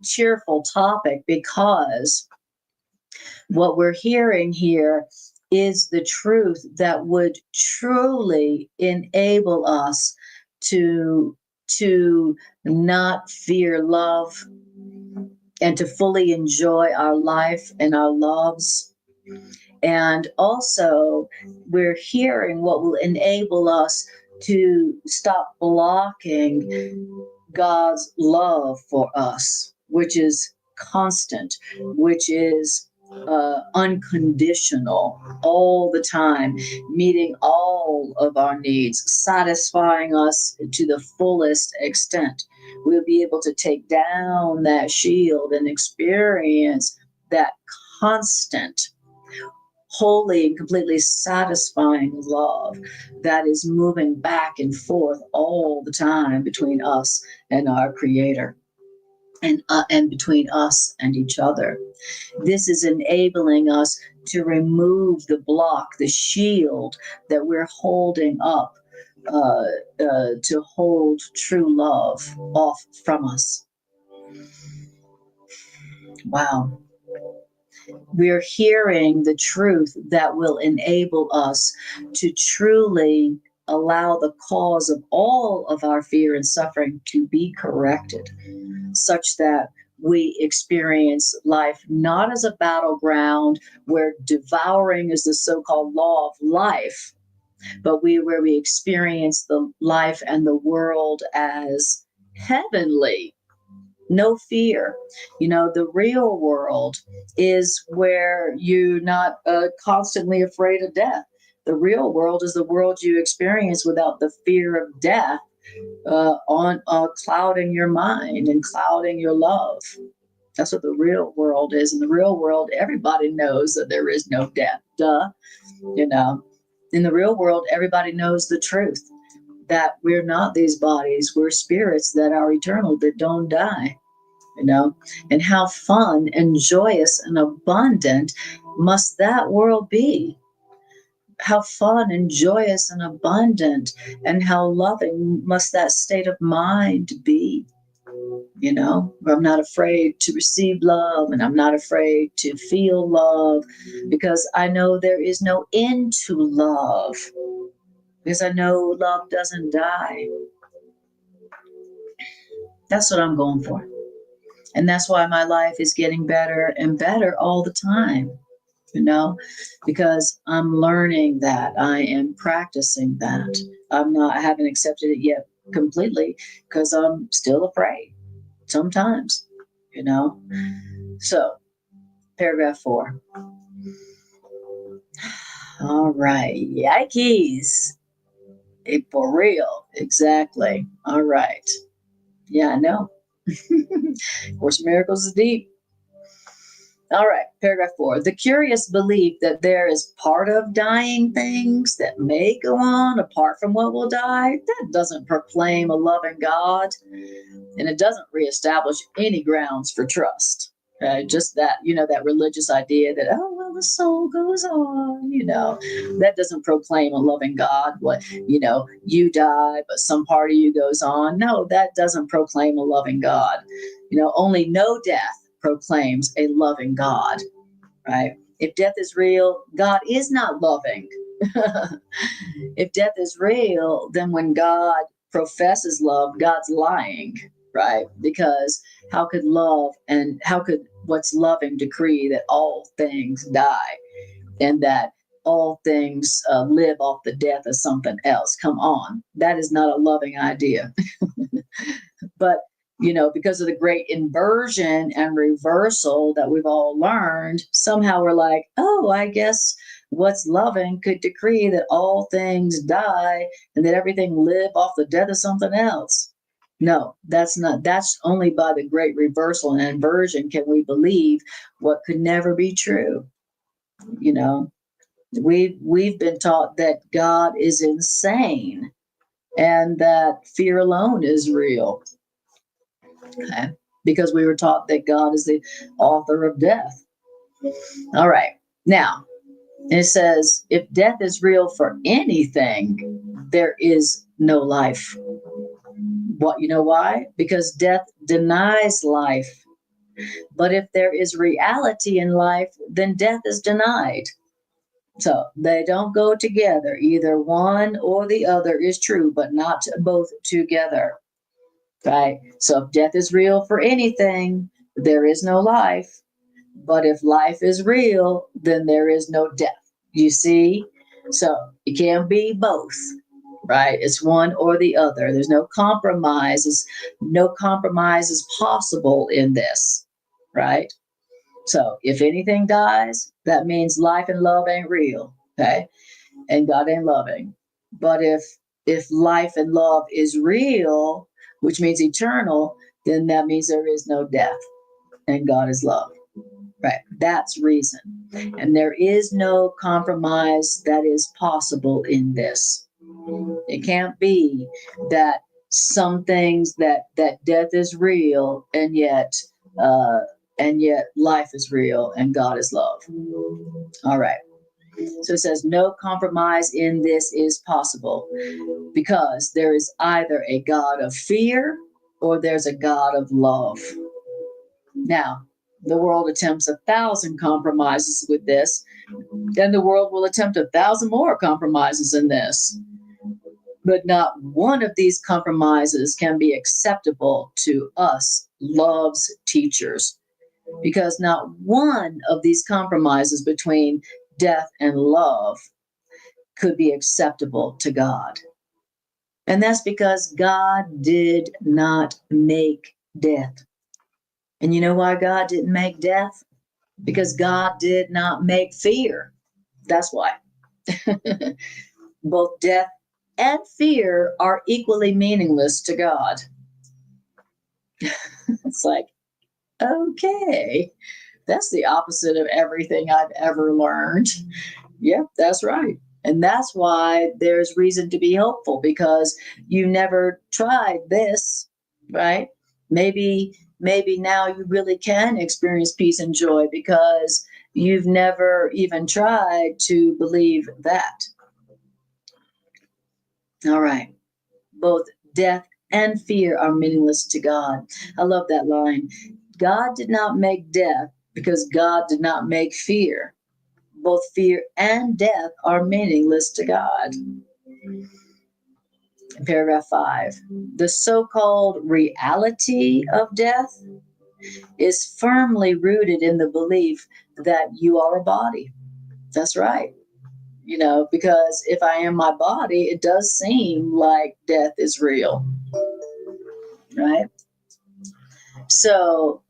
cheerful topic, because what we're hearing here is the truth that would truly enable us to not fear love and to fully enjoy our life and our loves. And also, we're hearing what will enable us to stop blocking God's love for us, which is constant, which is unconditional all the time, meeting all of our needs, satisfying us to the fullest extent. We'll be able to take down that shield and experience that constant, wholly and completely satisfying love that is moving back and forth all the time between us and our Creator, and between us and each other. This is enabling us to remove the block, the shield that we're holding up to hold true love off from us. Wow. We're hearing the truth that will enable us to truly allow the cause of all of our fear and suffering to be corrected, such that we experience life not as a battleground where devouring is the so-called law of life, but where we experience the life and the world as heavenly. No fear. The real world is where you're not constantly afraid of death. The real world is the world you experience without the fear of death on clouding your mind and clouding your love. That's what the real world is. In the real world, everybody knows that there is no death. Duh. In the real world, everybody knows the truth, that we're not these bodies. We're spirits that are eternal, that don't die. And how fun and joyous and abundant must that world be? How fun and joyous and abundant, and how loving must that state of mind be? Where I'm not afraid to receive love, and I'm not afraid to feel love, because I know there is no end to love, because I know love doesn't die. That's what I'm going for. And that's why my life is getting better and better all the time, because I'm learning that, I am practicing that. I haven't accepted it yet completely, because I'm still afraid sometimes, So, paragraph 4. All right. Yikes. For real. Exactly. All right. Yeah, I know. Course in Miracles is deep. All right, paragraph 4. The curious belief that there is part of dying things that may go on apart from what will die, that doesn't proclaim a loving God, and it doesn't reestablish any grounds for trust. Just that, that religious idea that, oh, well, the soul goes on, that doesn't proclaim a loving God. What, you die, but some part of you goes on. No, that doesn't proclaim a loving God. Only no death proclaims a loving God, right? If death is real, God is not loving. If death is real, then when God professes love, God's lying, right? Because how could what's loving decree that all things die and that all things live off the death of something else? Come on. That is not a loving idea. But because of the great inversion and reversal that we've all learned, somehow we're like, oh, I guess what's loving could decree that all things die and that everything live off the death of something else. No, that's only by the great reversal and inversion can we believe what could never be true. We've been taught that God is insane and that fear alone is real. Okay. Because we were taught that God is the author of death. All right. Now, it says, if death is real for anything, there is no life. What, why? Because death denies life. But if there is reality in life, then death is denied. So they don't go together. Either one or the other is true, but not both together. Right? So if death is real for anything, there is no life. But if life is real, then there is no death. You see? So it can't be both, right? It's one or the other. There's no compromises. No compromise is possible in this, right? So if anything dies, that means life and love ain't real, okay? And God ain't loving. But if life and love is real, which means eternal, then that means there is no death and God is love. Right. That's reason. And there is no compromise that is possible in this. It can't be that some things that death is real and yet life is real and God is love. All right. So it says no compromise in this is possible because there is either a God of fear or there's a God of love. Now, the world attempts 1,000 compromises with this, then the world will attempt 1,000 more compromises in this. But not one of these compromises can be acceptable to us, love's teachers, because not one of these compromises between death and love could be acceptable to God. And that's because God did not make death. And you know why God didn't make death? Because God did not make fear. That's why. Both death and fear are equally meaningless to God. It's like, okay, that's the opposite of everything I've ever learned. Yep, that's right. And that's why there's reason to be hopeful because you never tried this, right? Maybe now you really can experience peace and joy because you've never even tried to believe that. All right. Both death and fear are meaningless to God. I love that line. God did not make death because God did not make fear. Both fear and death are meaningless to God. In paragraph 5, the so-called reality of death is firmly rooted in the belief that you are a body. That's right. Because if I am my body, it does seem like death is real. Right? So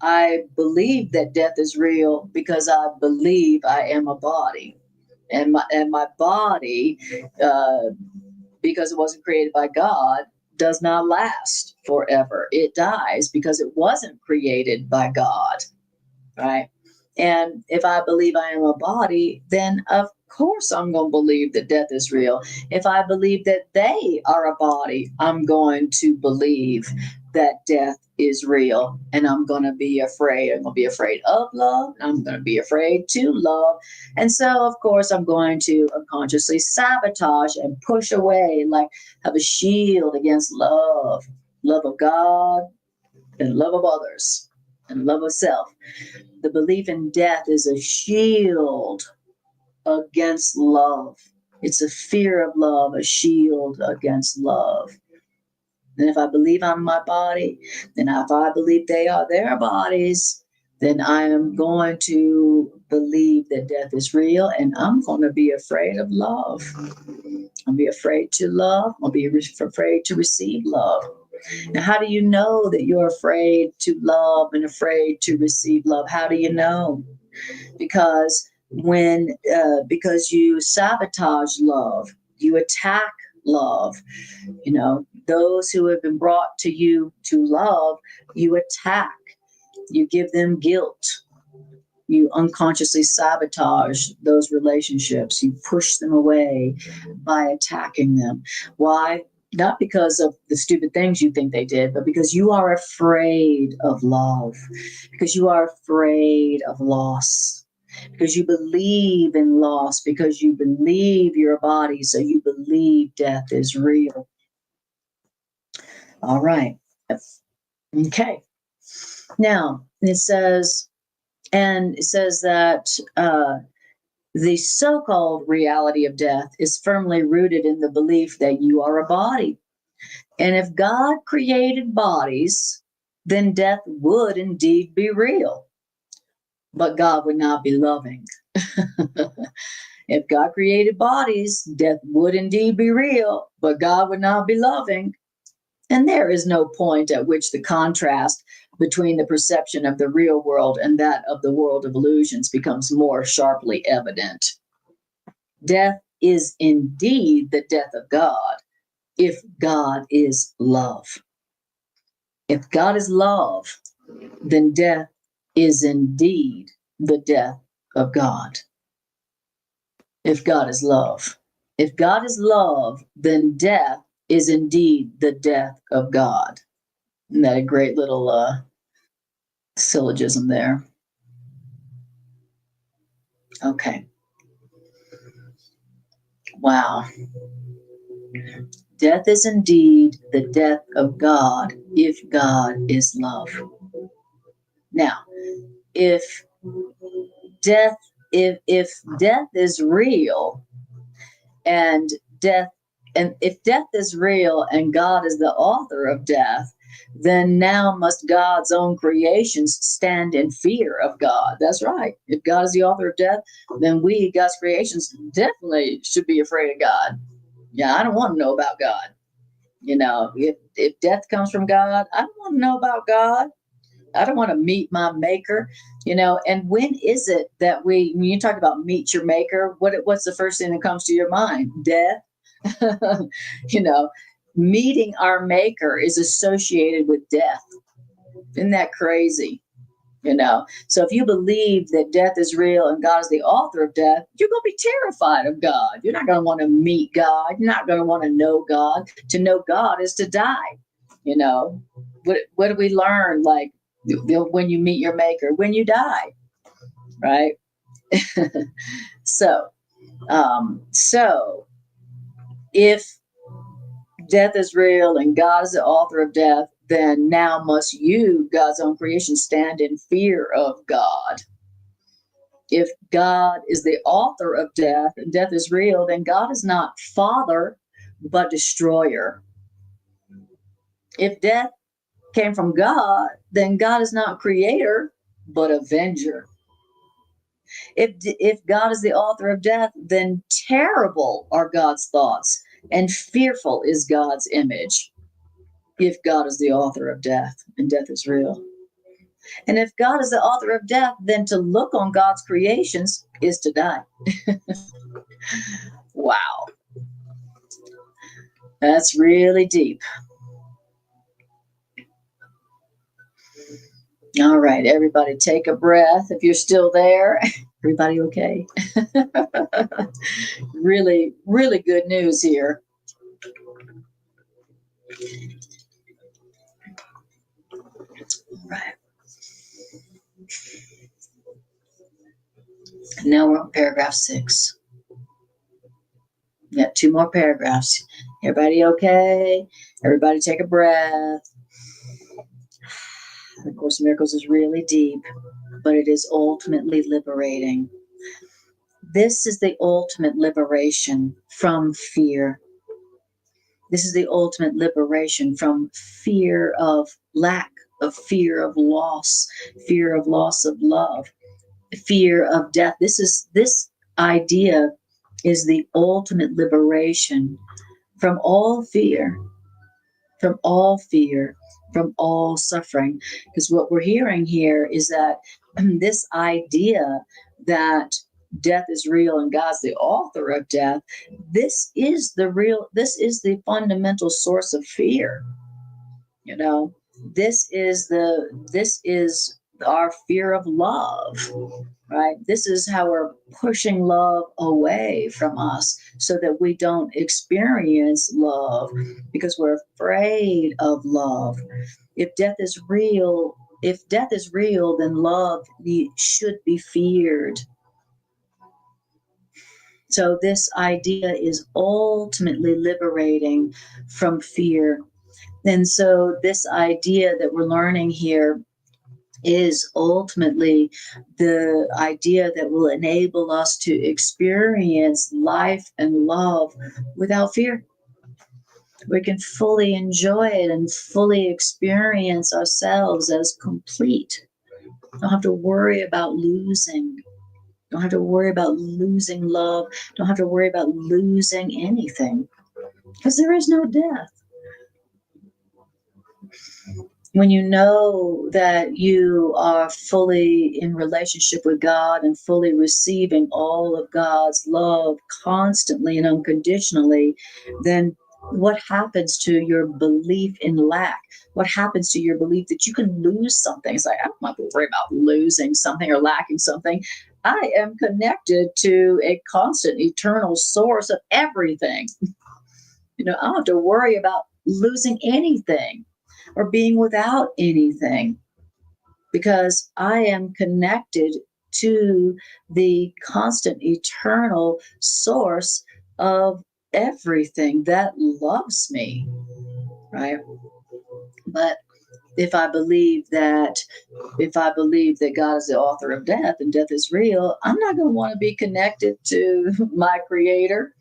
I believe that death is real because I believe I am a body. And my body, because it wasn't created by God, does not last forever. It dies because it wasn't created by God. right? And if I believe I am a body, then of course I'm going to believe that death is real. If I believe that they are a body, I'm going to believe that death is real. And I'm going to be afraid. I'm going to be afraid of love. I'm going to be afraid to love. And so, of course, I'm going to unconsciously sabotage and push away, like have a shield against love, love of God and love of others and love of self. The belief in death is a shield against love. It's a fear of love, a shield against love. And if I believe I'm my body, then if I believe they are their bodies, then I am going to believe that death is real, and I'm going to be afraid of love. I'll be afraid to love. I'll be afraid to receive love. Now, how do you know that you're afraid to love and afraid to receive love? How do you know? Because because you sabotage love, you attack love. Those who have been brought to you to love, you attack. You give them guilt. You unconsciously sabotage those relationships. You push them away by attacking them. Why? Not because of the stupid things you think they did, but because you are afraid of love, because you are afraid of loss, because you believe in loss, because you believe you're a body, so you believe death is real. All right. Okay. Now, it says that the so-called reality of death is firmly rooted in the belief that you are a body. And if God created bodies, then death would indeed be real. But God would not be loving. If God created bodies, death would indeed be real, but God would not be loving. And there is no point at which the contrast between the perception of the real world and that of the world of illusions becomes more sharply evident. Death is indeed the death of God if God is love. If God is love, then death is indeed the death of God. If God is love. If God is love, then death is indeed the death of God. Isn't that a great little syllogism there? Okay. Wow. Death is indeed the death of God if God is love. Now, if death is real and if death is real and God is the author of death, then now must God's own creations stand in fear of God. That's right. If God is the author of death, then we, God's creations, definitely should be afraid of God. Yeah, I don't want to know about God. If death comes from God, I don't want to know about God. I don't want to meet my maker, and when is it that when you talk about meet your maker, what's the first thing that comes to your mind? Death. Meeting our maker is associated with death. Isn't that crazy? So if you believe that death is real and God is the author of death, you're going to be terrified of God. You're not going to want to meet God. You're not going to want to know God. To know God is to die. What do we learn? Like when you meet your maker, when you die, right? So if death is real and God is the author of death, then now must you, God's own creation, stand in fear of God. If God is the author of death and death is real, then God is not father, but destroyer. If death came from God, then God is not creator, but avenger. If God is the author of death, then terrible are God's thoughts and fearful is God's image. If God is the author of death and death is real. And if God is the author of death, then to look on God's creations is to die. Wow. That's really deep. All right, everybody take a breath. If you're still there, everybody okay? Really, really good news here. Right. Now we're on paragraph 6. We got 2 more paragraphs. Everybody okay? Everybody take a breath. The Course in Miracles is really deep, but it is ultimately liberating. This is the ultimate liberation from fear. This is the ultimate liberation from fear of lack, of fear of loss of love, fear of death. This idea is the ultimate liberation from all fear, from all fear, from all suffering. Because what we're hearing here is that this idea that death is real and God's the author of death, this is the fundamental source of fear. You know, this is our fear of love, right? This is how we're pushing love away from us so that we don't experience love because we're afraid of love. If death is real, then love should be feared. So this idea is ultimately liberating from fear. And so this idea that we're learning here is ultimately the idea that will enable us to experience life and love without fear. We can fully enjoy it and fully experience ourselves as complete. Don't have to worry about losing. Don't have to worry about losing love. Don't have to worry about losing anything because there is no death. When you know that you are fully in relationship with God and fully receiving all of God's love constantly and unconditionally, then what happens to your belief in lack? What happens to your belief that you can lose something? It's like, I don't have to worry about losing something or lacking something. I am connected to a constant, eternal source of everything. I don't have to worry about losing anything or being without anything because I am connected to the constant, eternal source of everything that loves me, right? But if I believe that God is the author of death and death is real, I'm not going to want to be connected to my creator.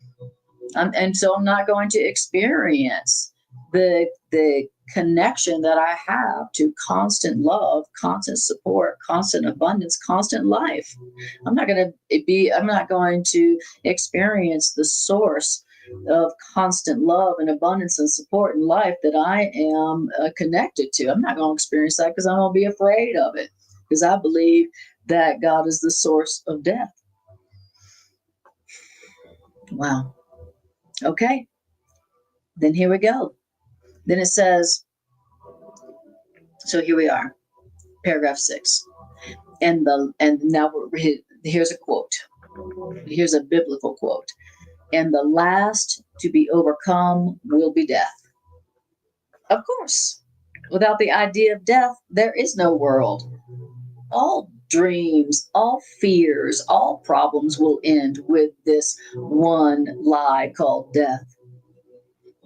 And so I'm not going to experience the connection that I have to constant love, constant support, constant abundance, constant life. I'm not going to experience the source of constant love and abundance and support in life that I am connected to. I'm not going to experience that because I'm going to be afraid of it because I believe that God is the source of death. Wow. Okay. Then here we go. Then it says, so here we are, paragraph 6. And now here's a quote. Here's a biblical quote. And the last to be overcome will be death. Of course, without the idea of death, there is no world. All dreams, all fears, all problems will end with this one lie called death.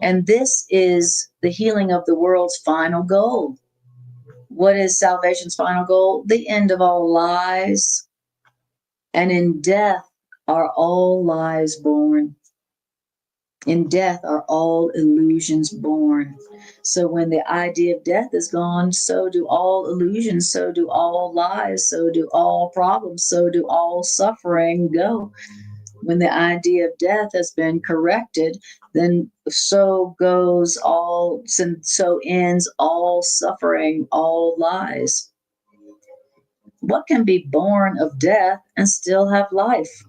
And this is the healing of the world's final goal. What is salvation's final goal? The end of all lies. And in death are all lies born. In death are all illusions born. So when the idea of death is gone, so do all illusions, so do all lies, so do all problems, so do all suffering go. When the idea of death has been corrected, then so ends all suffering, all lies. What can be born of death and still have life?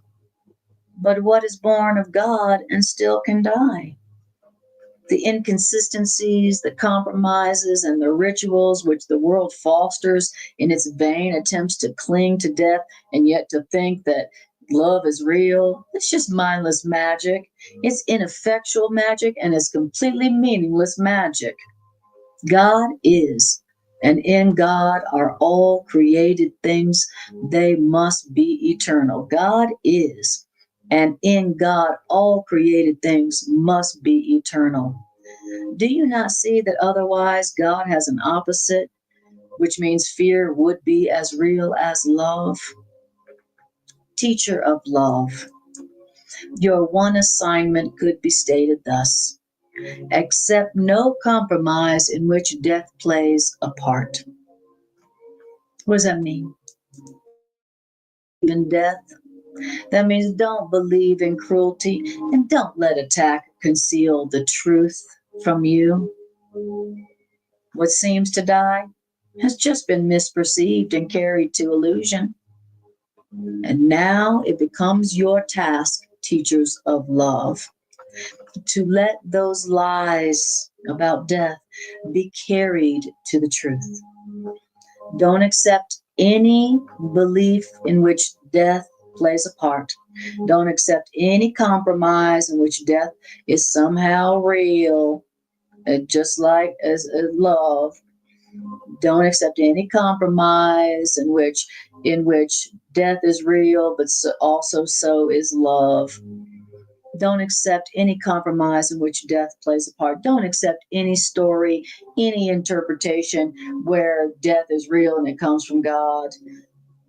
But what is born of God and still can die? The inconsistencies, the compromises, and the rituals which the world fosters in its vain attempts to cling to death and yet to think that love is real, it's just mindless magic. It's ineffectual magic and it's completely meaningless magic. God is, and in God are all created things. They must be eternal. God is, and in God all created things must be eternal. Do you not see that otherwise God has an opposite, which means fear would be as real as love? Teacher of love, your one assignment could be stated thus: accept no compromise in which death plays a part. What does that mean? In death, that means don't believe in cruelty and don't let attack conceal the truth from you. What seems to die has just been misperceived and carried to illusion. And now it becomes your task, teachers of love, to let those lies about death be carried to the truth. Don't accept any belief in which death plays a part. Don't accept any compromise in which death is somehow real, just like as love. Don't accept any compromise in which death is real, but also so is love. Don't accept any compromise in which death plays a part. Don't accept any story, any interpretation where death is real and it comes from God.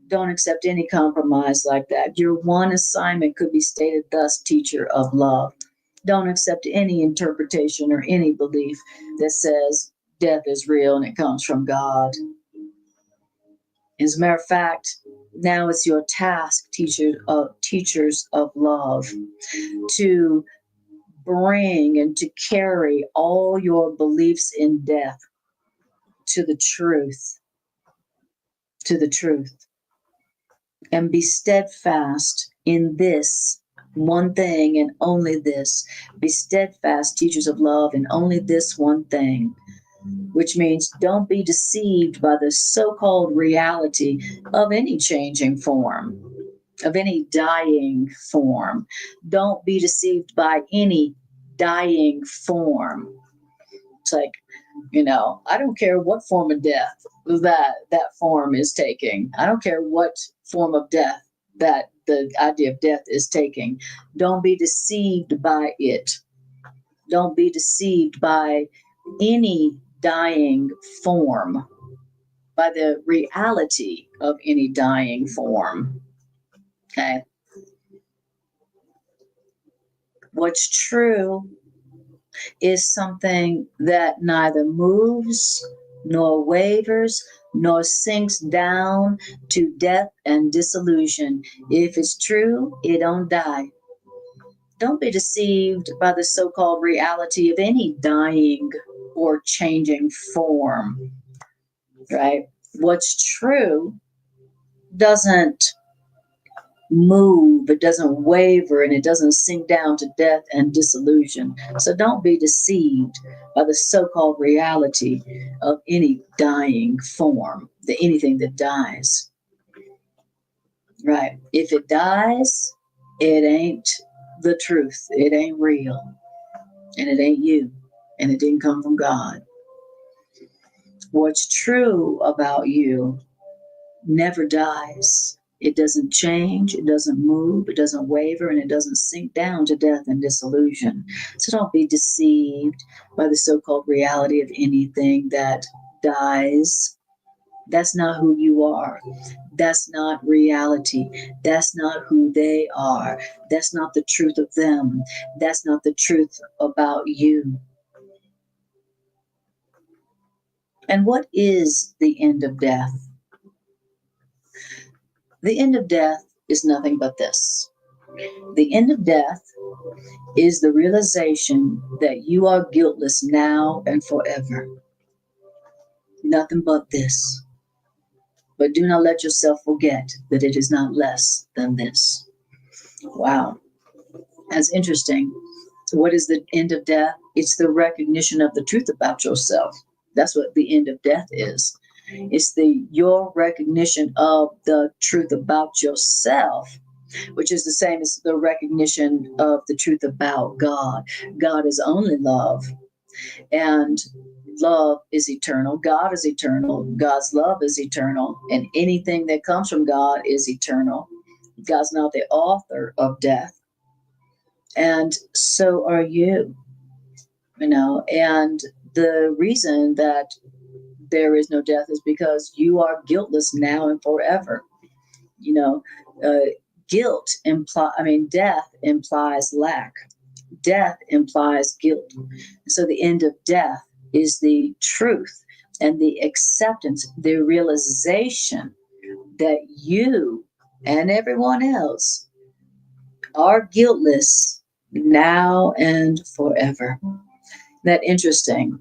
Don't accept any compromise like that. Your one assignment could be stated thus, teacher of love. Don't accept any interpretation or any belief that says death is real and it comes from God. As a matter of fact, now it's your task, teachers of love, to bring and to carry all your beliefs in death to the truth, to the truth, and be steadfast in this one thing and only this. Be steadfast, teachers of love, in only this one thing, which means don't be deceived by the so-called reality of any changing form, of any dying form. Don't be deceived by any dying form. It's like, I don't care what form of death that form is taking. I don't care what form of death that the idea of death is taking. Don't be deceived by it. Don't be deceived by any dying form, by the reality of any dying form. Okay. What's true is something that neither moves nor wavers nor sinks down to death and dissolution. If it's true, it don't die. Don't be deceived by the so-called reality of any dying or changing form, right? What's true doesn't move, it doesn't waver, and it doesn't sink down to death and dissolution. So don't be deceived by the so-called reality of any dying form, anything that dies. Right? If it dies, it ain't the truth. It ain't real. And it ain't you. And it didn't come from God. What's true about you never dies. It doesn't change, it doesn't move, it doesn't waver, and it doesn't sink down to death and dissolution. So don't be deceived by the so-called reality of anything that dies. That's not who you are. That's not reality. That's not who they are. That's not the truth of them. That's not the truth about you. And what is the end of death? The end of death is nothing but this. The end of death is the realization that you are guiltless now and forever. Nothing but this. But do not let yourself forget that it is not less than this. Wow. That's interesting. What is the end of death? It's the recognition of the truth about yourself. That's what the end of death is. It's your recognition of the truth about yourself, which is the same as the recognition of the truth about God. God is only love, and love is eternal. God is eternal. God's love is eternal, and anything that comes from God is eternal. God's not the author of death, and so are you. And the reason that there is no death is because you are guiltless now and forever. you know uh, death implies lack. Death implies guilt. So the end of death is the truth and the acceptance, the realization that you and everyone else are guiltless now and forever. That interesting,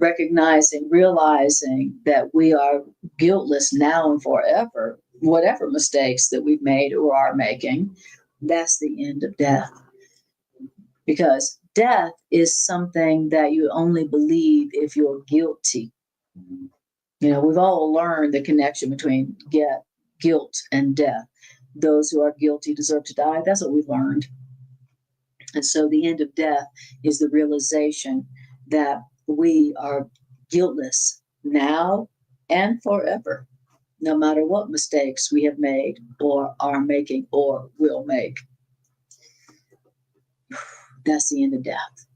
realizing that we are guiltless now and forever, whatever mistakes that we've made or are making. That's the end of death, because death is something that you only believe if you're guilty. We've all learned the connection between guilt and death. Those who are guilty deserve to die. That's what we've learned. And so the end of death is the realization that we are guiltless now and forever, no matter what mistakes we have made or are making or will make. That's the end of death.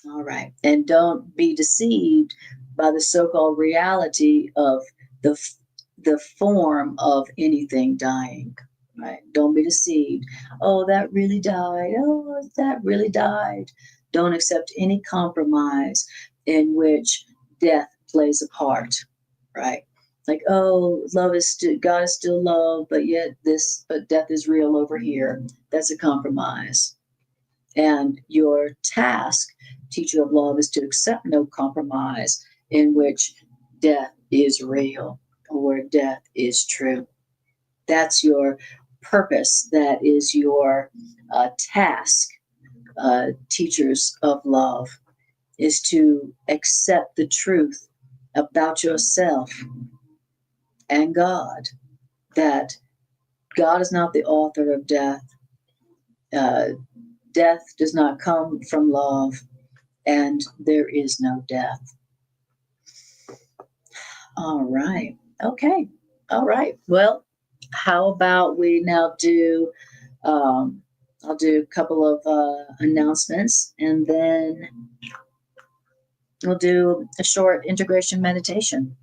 All right. And don't be deceived by the so-called reality of the form of anything dying. Right? Don't be deceived. Oh, that really died. Oh, that really died. Don't accept any compromise in which death plays a part. Right? Like, oh, God is still love, but death is real over here. That's a compromise. And your task, teacher of love, is to accept no compromise in which death is real or death is true. That's your purpose. That is your task, teachers of love, is to accept the truth about yourself and God, that God is not the author of death. Death does not come from love, and there is no death. All right. Okay. All right. Well, how about we now do, I'll do a couple of announcements, and then we'll do a short integration meditation.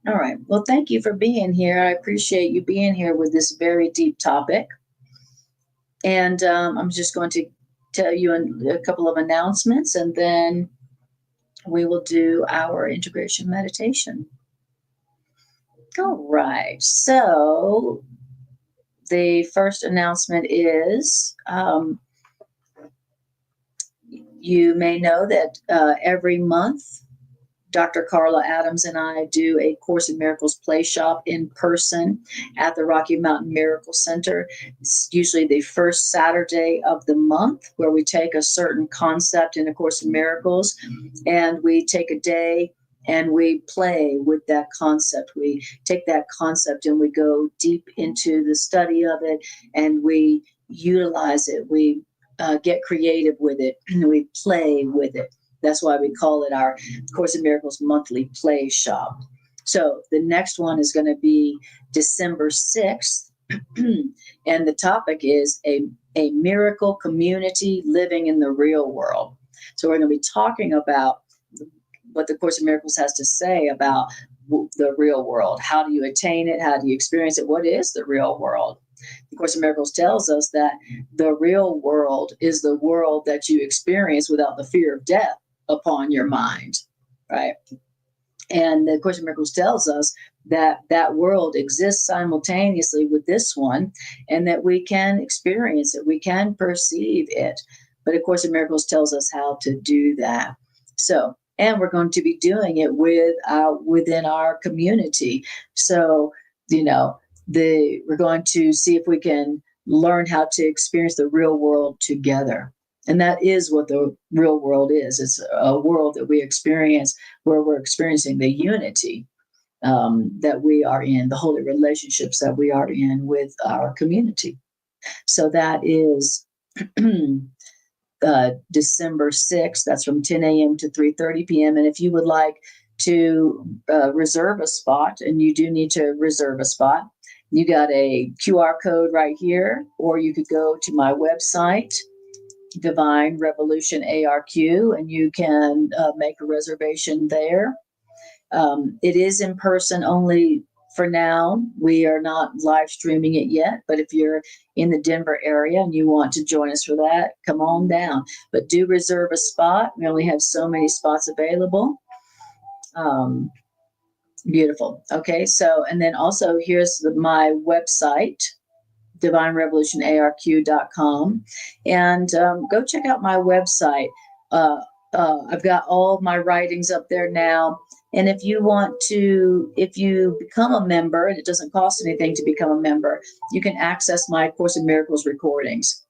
All right. Well, thank you for being here. I appreciate you being here with this very deep topic. And I'm just going to tell you a couple of announcements, and then we will do our integration meditation. All right. So the first announcement is you may know that every month, Dr. Carla Adams and I do a Course in Miracles play shop in person at the Rocky Mountain Miracle Center. It's usually the first Saturday of the month, where we take a certain concept in A Course in Miracles and we take a day and we play with that concept. We take that concept and we go deep into the study of it, and we utilize it. We get creative with it, and we play with it. That's why we call it our Course in Miracles monthly play shop. So the next one is going to be December 6th. And the topic is a miracle community living in the real world. So we're going to be talking about what the Course in Miracles has to say about the real world. How do you attain it? How do you experience it? What is the real world? The Course in Miracles tells us that the real world is the world that you experience without the fear of death upon your mind, right? And the Course in Miracles tells us that that world exists simultaneously with this one, and that we can experience it, we can perceive it. But A Course in Miracles tells us how to do that. So, and we're going to be doing it within our community. So, we're going to see if we can learn how to experience the real world together. And that is what the real world is. It's a world that we experience where we're experiencing the unity that we are in, the holy relationships that we are in with our community. So that is December 6th. That's from 10 a.m. to 3:30 p.m. And if you would like to reserve a spot, and you do need to reserve a spot, you got a QR code right here, or you could go to my website, Divine Revolution ARQ, and you can make a reservation there. It is in person only for now. We are not live streaming it yet, but if you're in the Denver area and you want to join us for that, come on down. But do reserve a spot. We only have so many spots available. Beautiful. Okay, so, and then also here's my website, divinerevolutionarq.com, and go check out my website. I've got all my writings up there now. And if you become a member, and it doesn't cost anything to become a member, you can access my Course in Miracles recordings.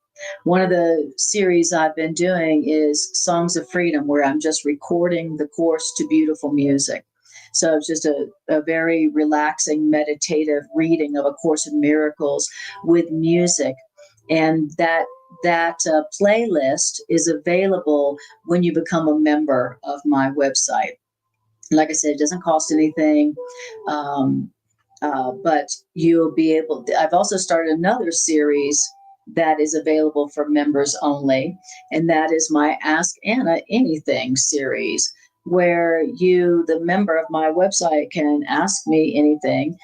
One of the series I've been doing is Songs of Freedom, where I'm just recording the course to beautiful music. So it's just a very relaxing, meditative reading of A Course in Miracles with music. And that playlist is available when you become a member of my website. Like I said, it doesn't cost anything, but you'll be able to. I've also started another series that is available for members only, and that is my Ask Anna Anything series, where you, the member of my website, can ask me anything.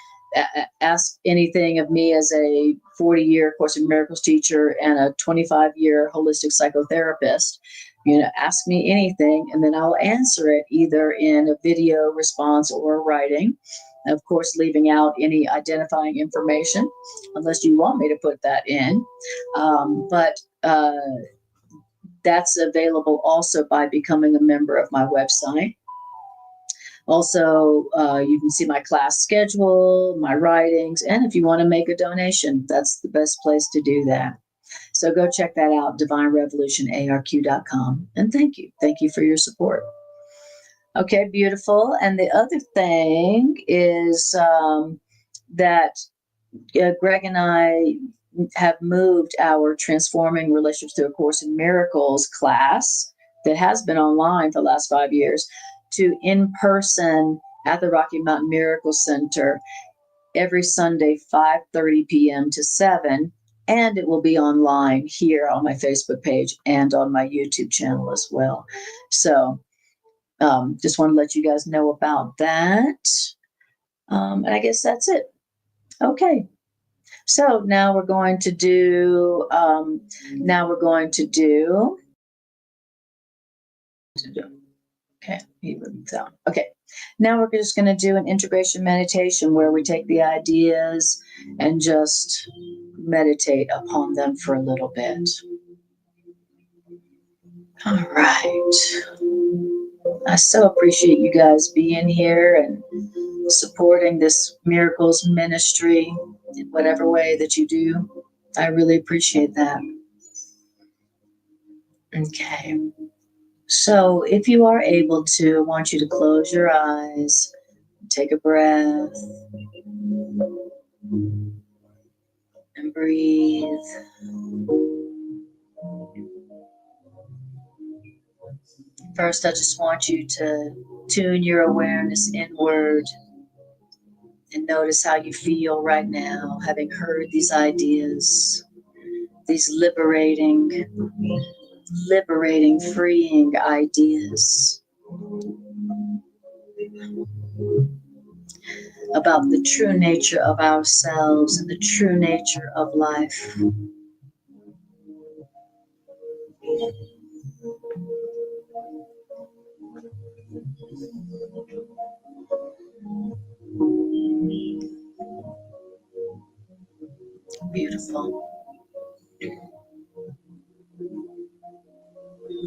Ask anything of me as a 40-year Course in Miracles teacher and a 25-year holistic psychotherapist. Ask me anything, and then I'll answer it either in a video response or writing. Of course, leaving out any identifying information, unless you want me to put that in. But that's available also by becoming a member of my website. Also, you can see my class schedule, my writings, and if you want to make a donation, that's the best place to do that. So go check that out, divinerevolutionarq.com. And thank you. Thank you for your support. Okay, beautiful. And the other thing is that Greg and I have moved our Transforming Relationships Through A Course in Miracles class that has been online for the last 5 years to in person at the Rocky Mountain Miracle Center every Sunday, 5:30 p.m. to 7. And it will be online here on my Facebook page and on my YouTube channel as well. So just want to let you guys know about that. And I guess that's it. Okay. So now we're going to do, okay. Now we're just going to do an integration meditation where we take the ideas and just meditate upon them for a little bit. All right. I so appreciate you guys being here and supporting this Miracles ministry in whatever way that you do. I really appreciate that. Okay. So if you are able to, I want you to close your eyes, take a breath, and breathe. First, I just want you to tune your awareness inward and notice how you feel right now, having heard these ideas, these liberating, freeing ideas about the true nature of ourselves and the true nature of life. Beautiful.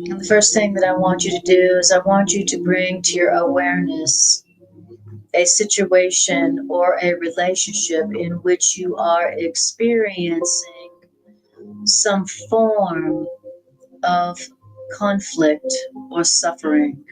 And the first thing that I want you to do is I want you to bring to your awareness a situation or a relationship in which you are experiencing some form of conflict or suffering.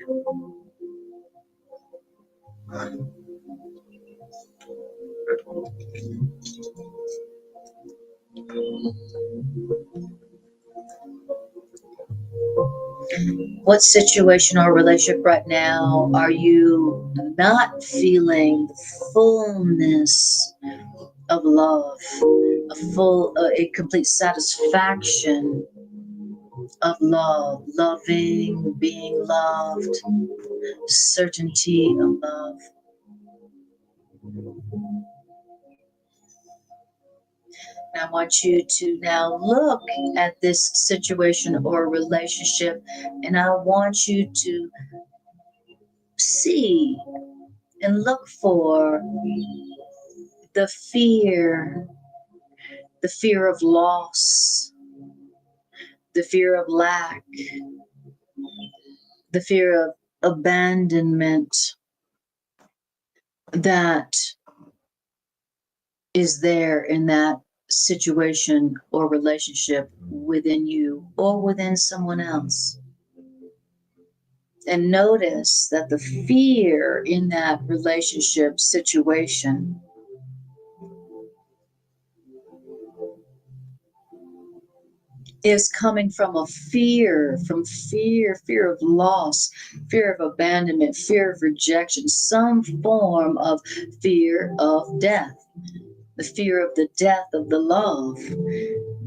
What situation or relationship right now are you not feeling the fullness of love, a complete satisfaction of love, loving, being loved, certainty of love? And I want you to now look at this situation or relationship, and I want you to see and look for the fear of loss, the fear of lack, the fear of abandonment that is there in that situation or relationship within you or within someone else. And notice that the fear in that relationship situation is coming from fear of loss, fear of abandonment, fear of rejection, some form of fear of death, the fear of the death of the love,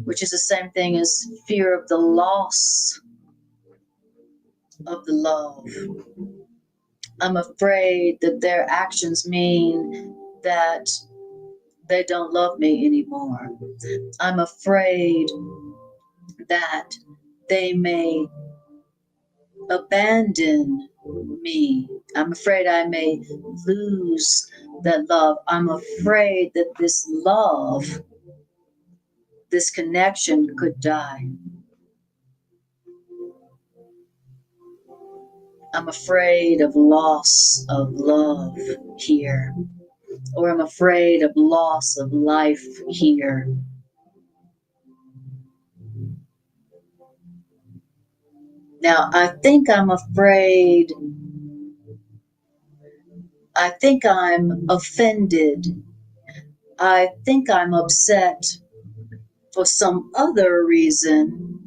which is the same thing as fear of the loss of the love. I'm afraid that their actions mean that they don't love me anymore. I'm afraid that they may abandon me. I'm afraid I may lose that love. I'm afraid that this love, this connection could die. I'm afraid of loss of love here, or I'm afraid of loss of life here. Now, I think I'm offended. I think I'm upset for some other reason.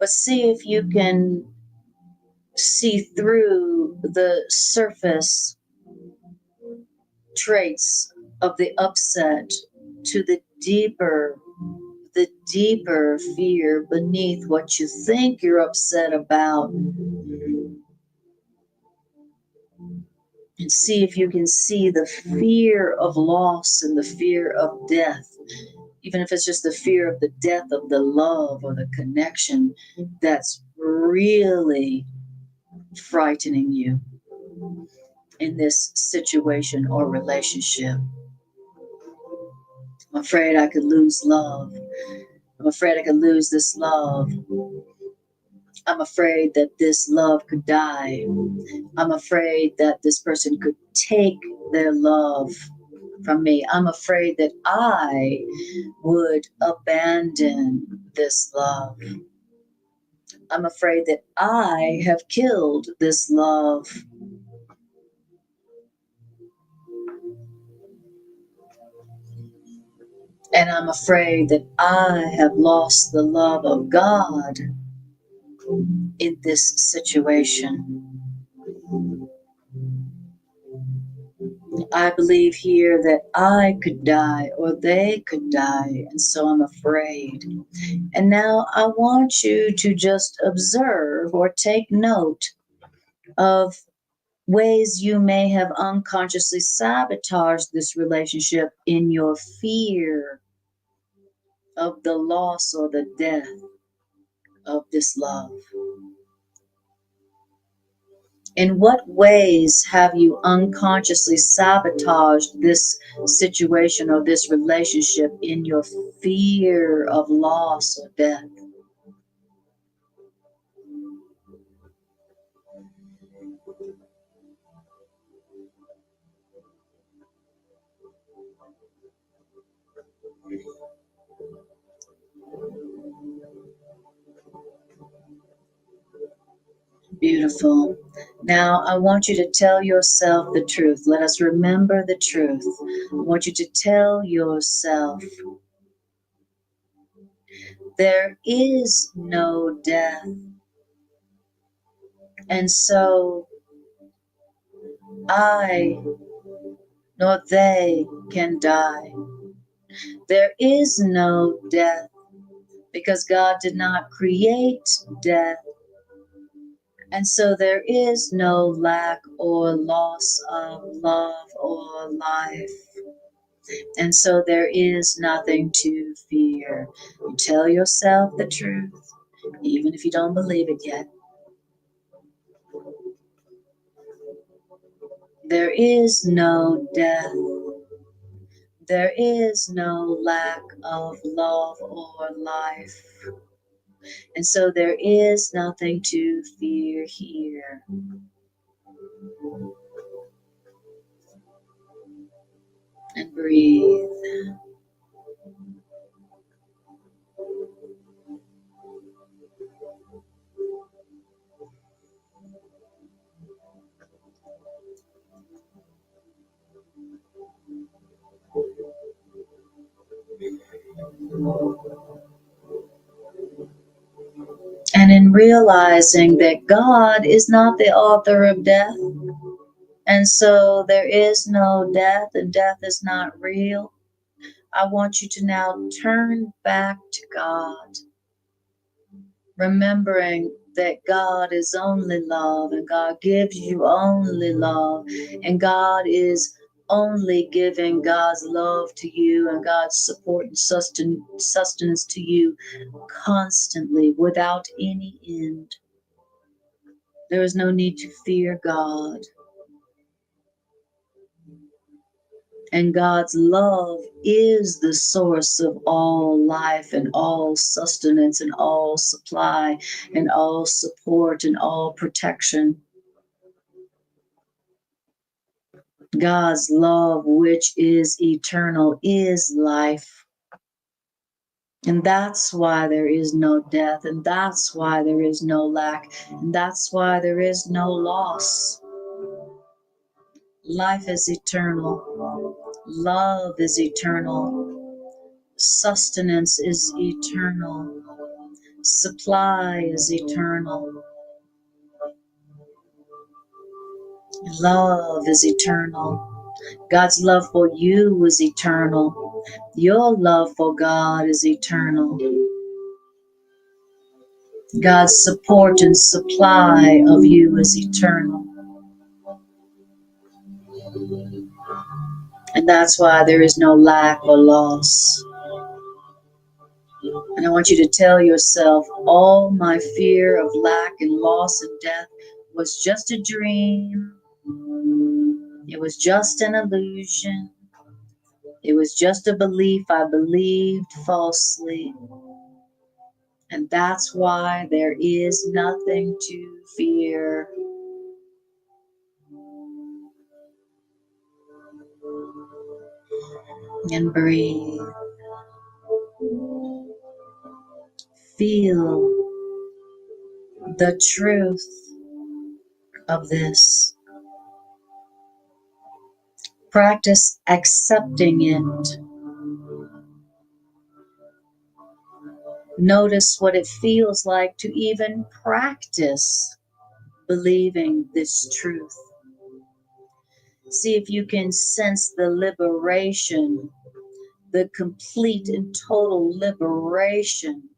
But see if you can see through the surface traits of the upset to the deeper fear beneath what you think you're upset about, and see if you can see the fear of loss and the fear of death, even if it's just the fear of the death of the love or the connection that's really frightening you in this situation or relationship. I'm afraid I could lose love. I'm afraid I could lose this love. I'm afraid that this love could die. I'm afraid that this person could take their love from me. I'm afraid that I would abandon this love. I'm afraid that I have killed this love. And I'm afraid that I have lost the love of God in this situation. I believe here that I could die or they could die, and so I'm afraid. And now I want you to just observe or take note of ways you may have unconsciously sabotaged this relationship in your fear of the loss or the death of this love. In what ways have you unconsciously sabotaged this situation or this relationship in your fear of loss or death? Beautiful. Now, I want you to tell yourself the truth. Let us remember the truth. I want you to tell yourself there is no death. And so I nor they can die. There is no death because God did not create death. And so there is no lack or loss of love or life. And so there is nothing to fear. You tell yourself the truth, even if you don't believe it yet. There is no death. There is no lack of love or life. And so there is nothing to fear here. And breathe. And in realizing that God is not the author of death, and so there is no death, and death is not real, I want you to now turn back to God, remembering that God is only love, and God gives you only love, and God is only giving God's love to you and God's support and sustenance to you constantly without any end. There is no need to fear God. And God's love is the source of all life and all sustenance and all supply and all support and all protection. God's love, which is eternal, is life. And that's why there is no death, and that's why there is no lack, and that's why there is no loss. Life is eternal. Love is eternal. Sustenance is eternal. Supply is eternal. Love is eternal. God's love for you is eternal. Your love for God is eternal. God's support and supply of you is eternal. And that's why there is no lack or loss. And I want you to tell yourself, all my fear of lack and loss and death was just a dream. It was just an illusion. It was just a belief I believed falsely. And that's why there is nothing to fear. And breathe. Feel the truth of this. Practice accepting it. Notice what it feels like to even practice believing this truth. See if you can sense the liberation, the complete and total liberation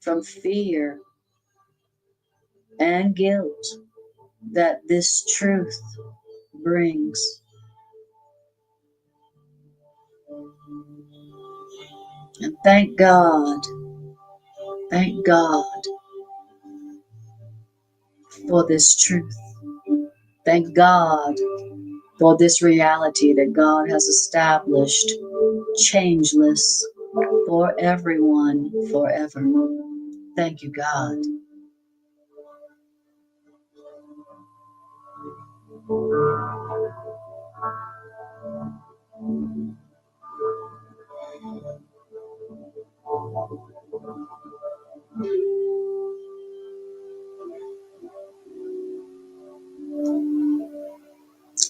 from fear and guilt that this truth brings. And thank God for this truth. Thank God for this reality that God has established, changeless for everyone forever. Thank you, God.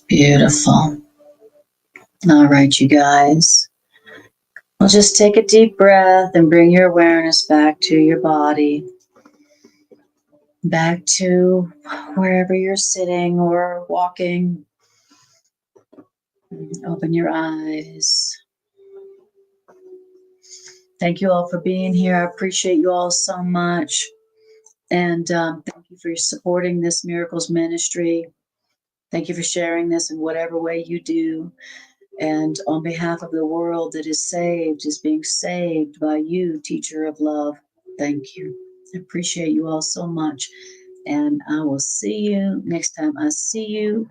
Beautiful. All right, you guys. Well, just take a deep breath and bring your awareness back to your body, back to wherever you're sitting or walking. Open your eyes. Thank you all for being here. I appreciate you all so much. And thank you for supporting this Miracles Ministry. Thank you for sharing this in whatever way you do. And on behalf of the world that is being saved by you, Teacher of Love, thank you. I appreciate you all so much. And I will see you next time I see you.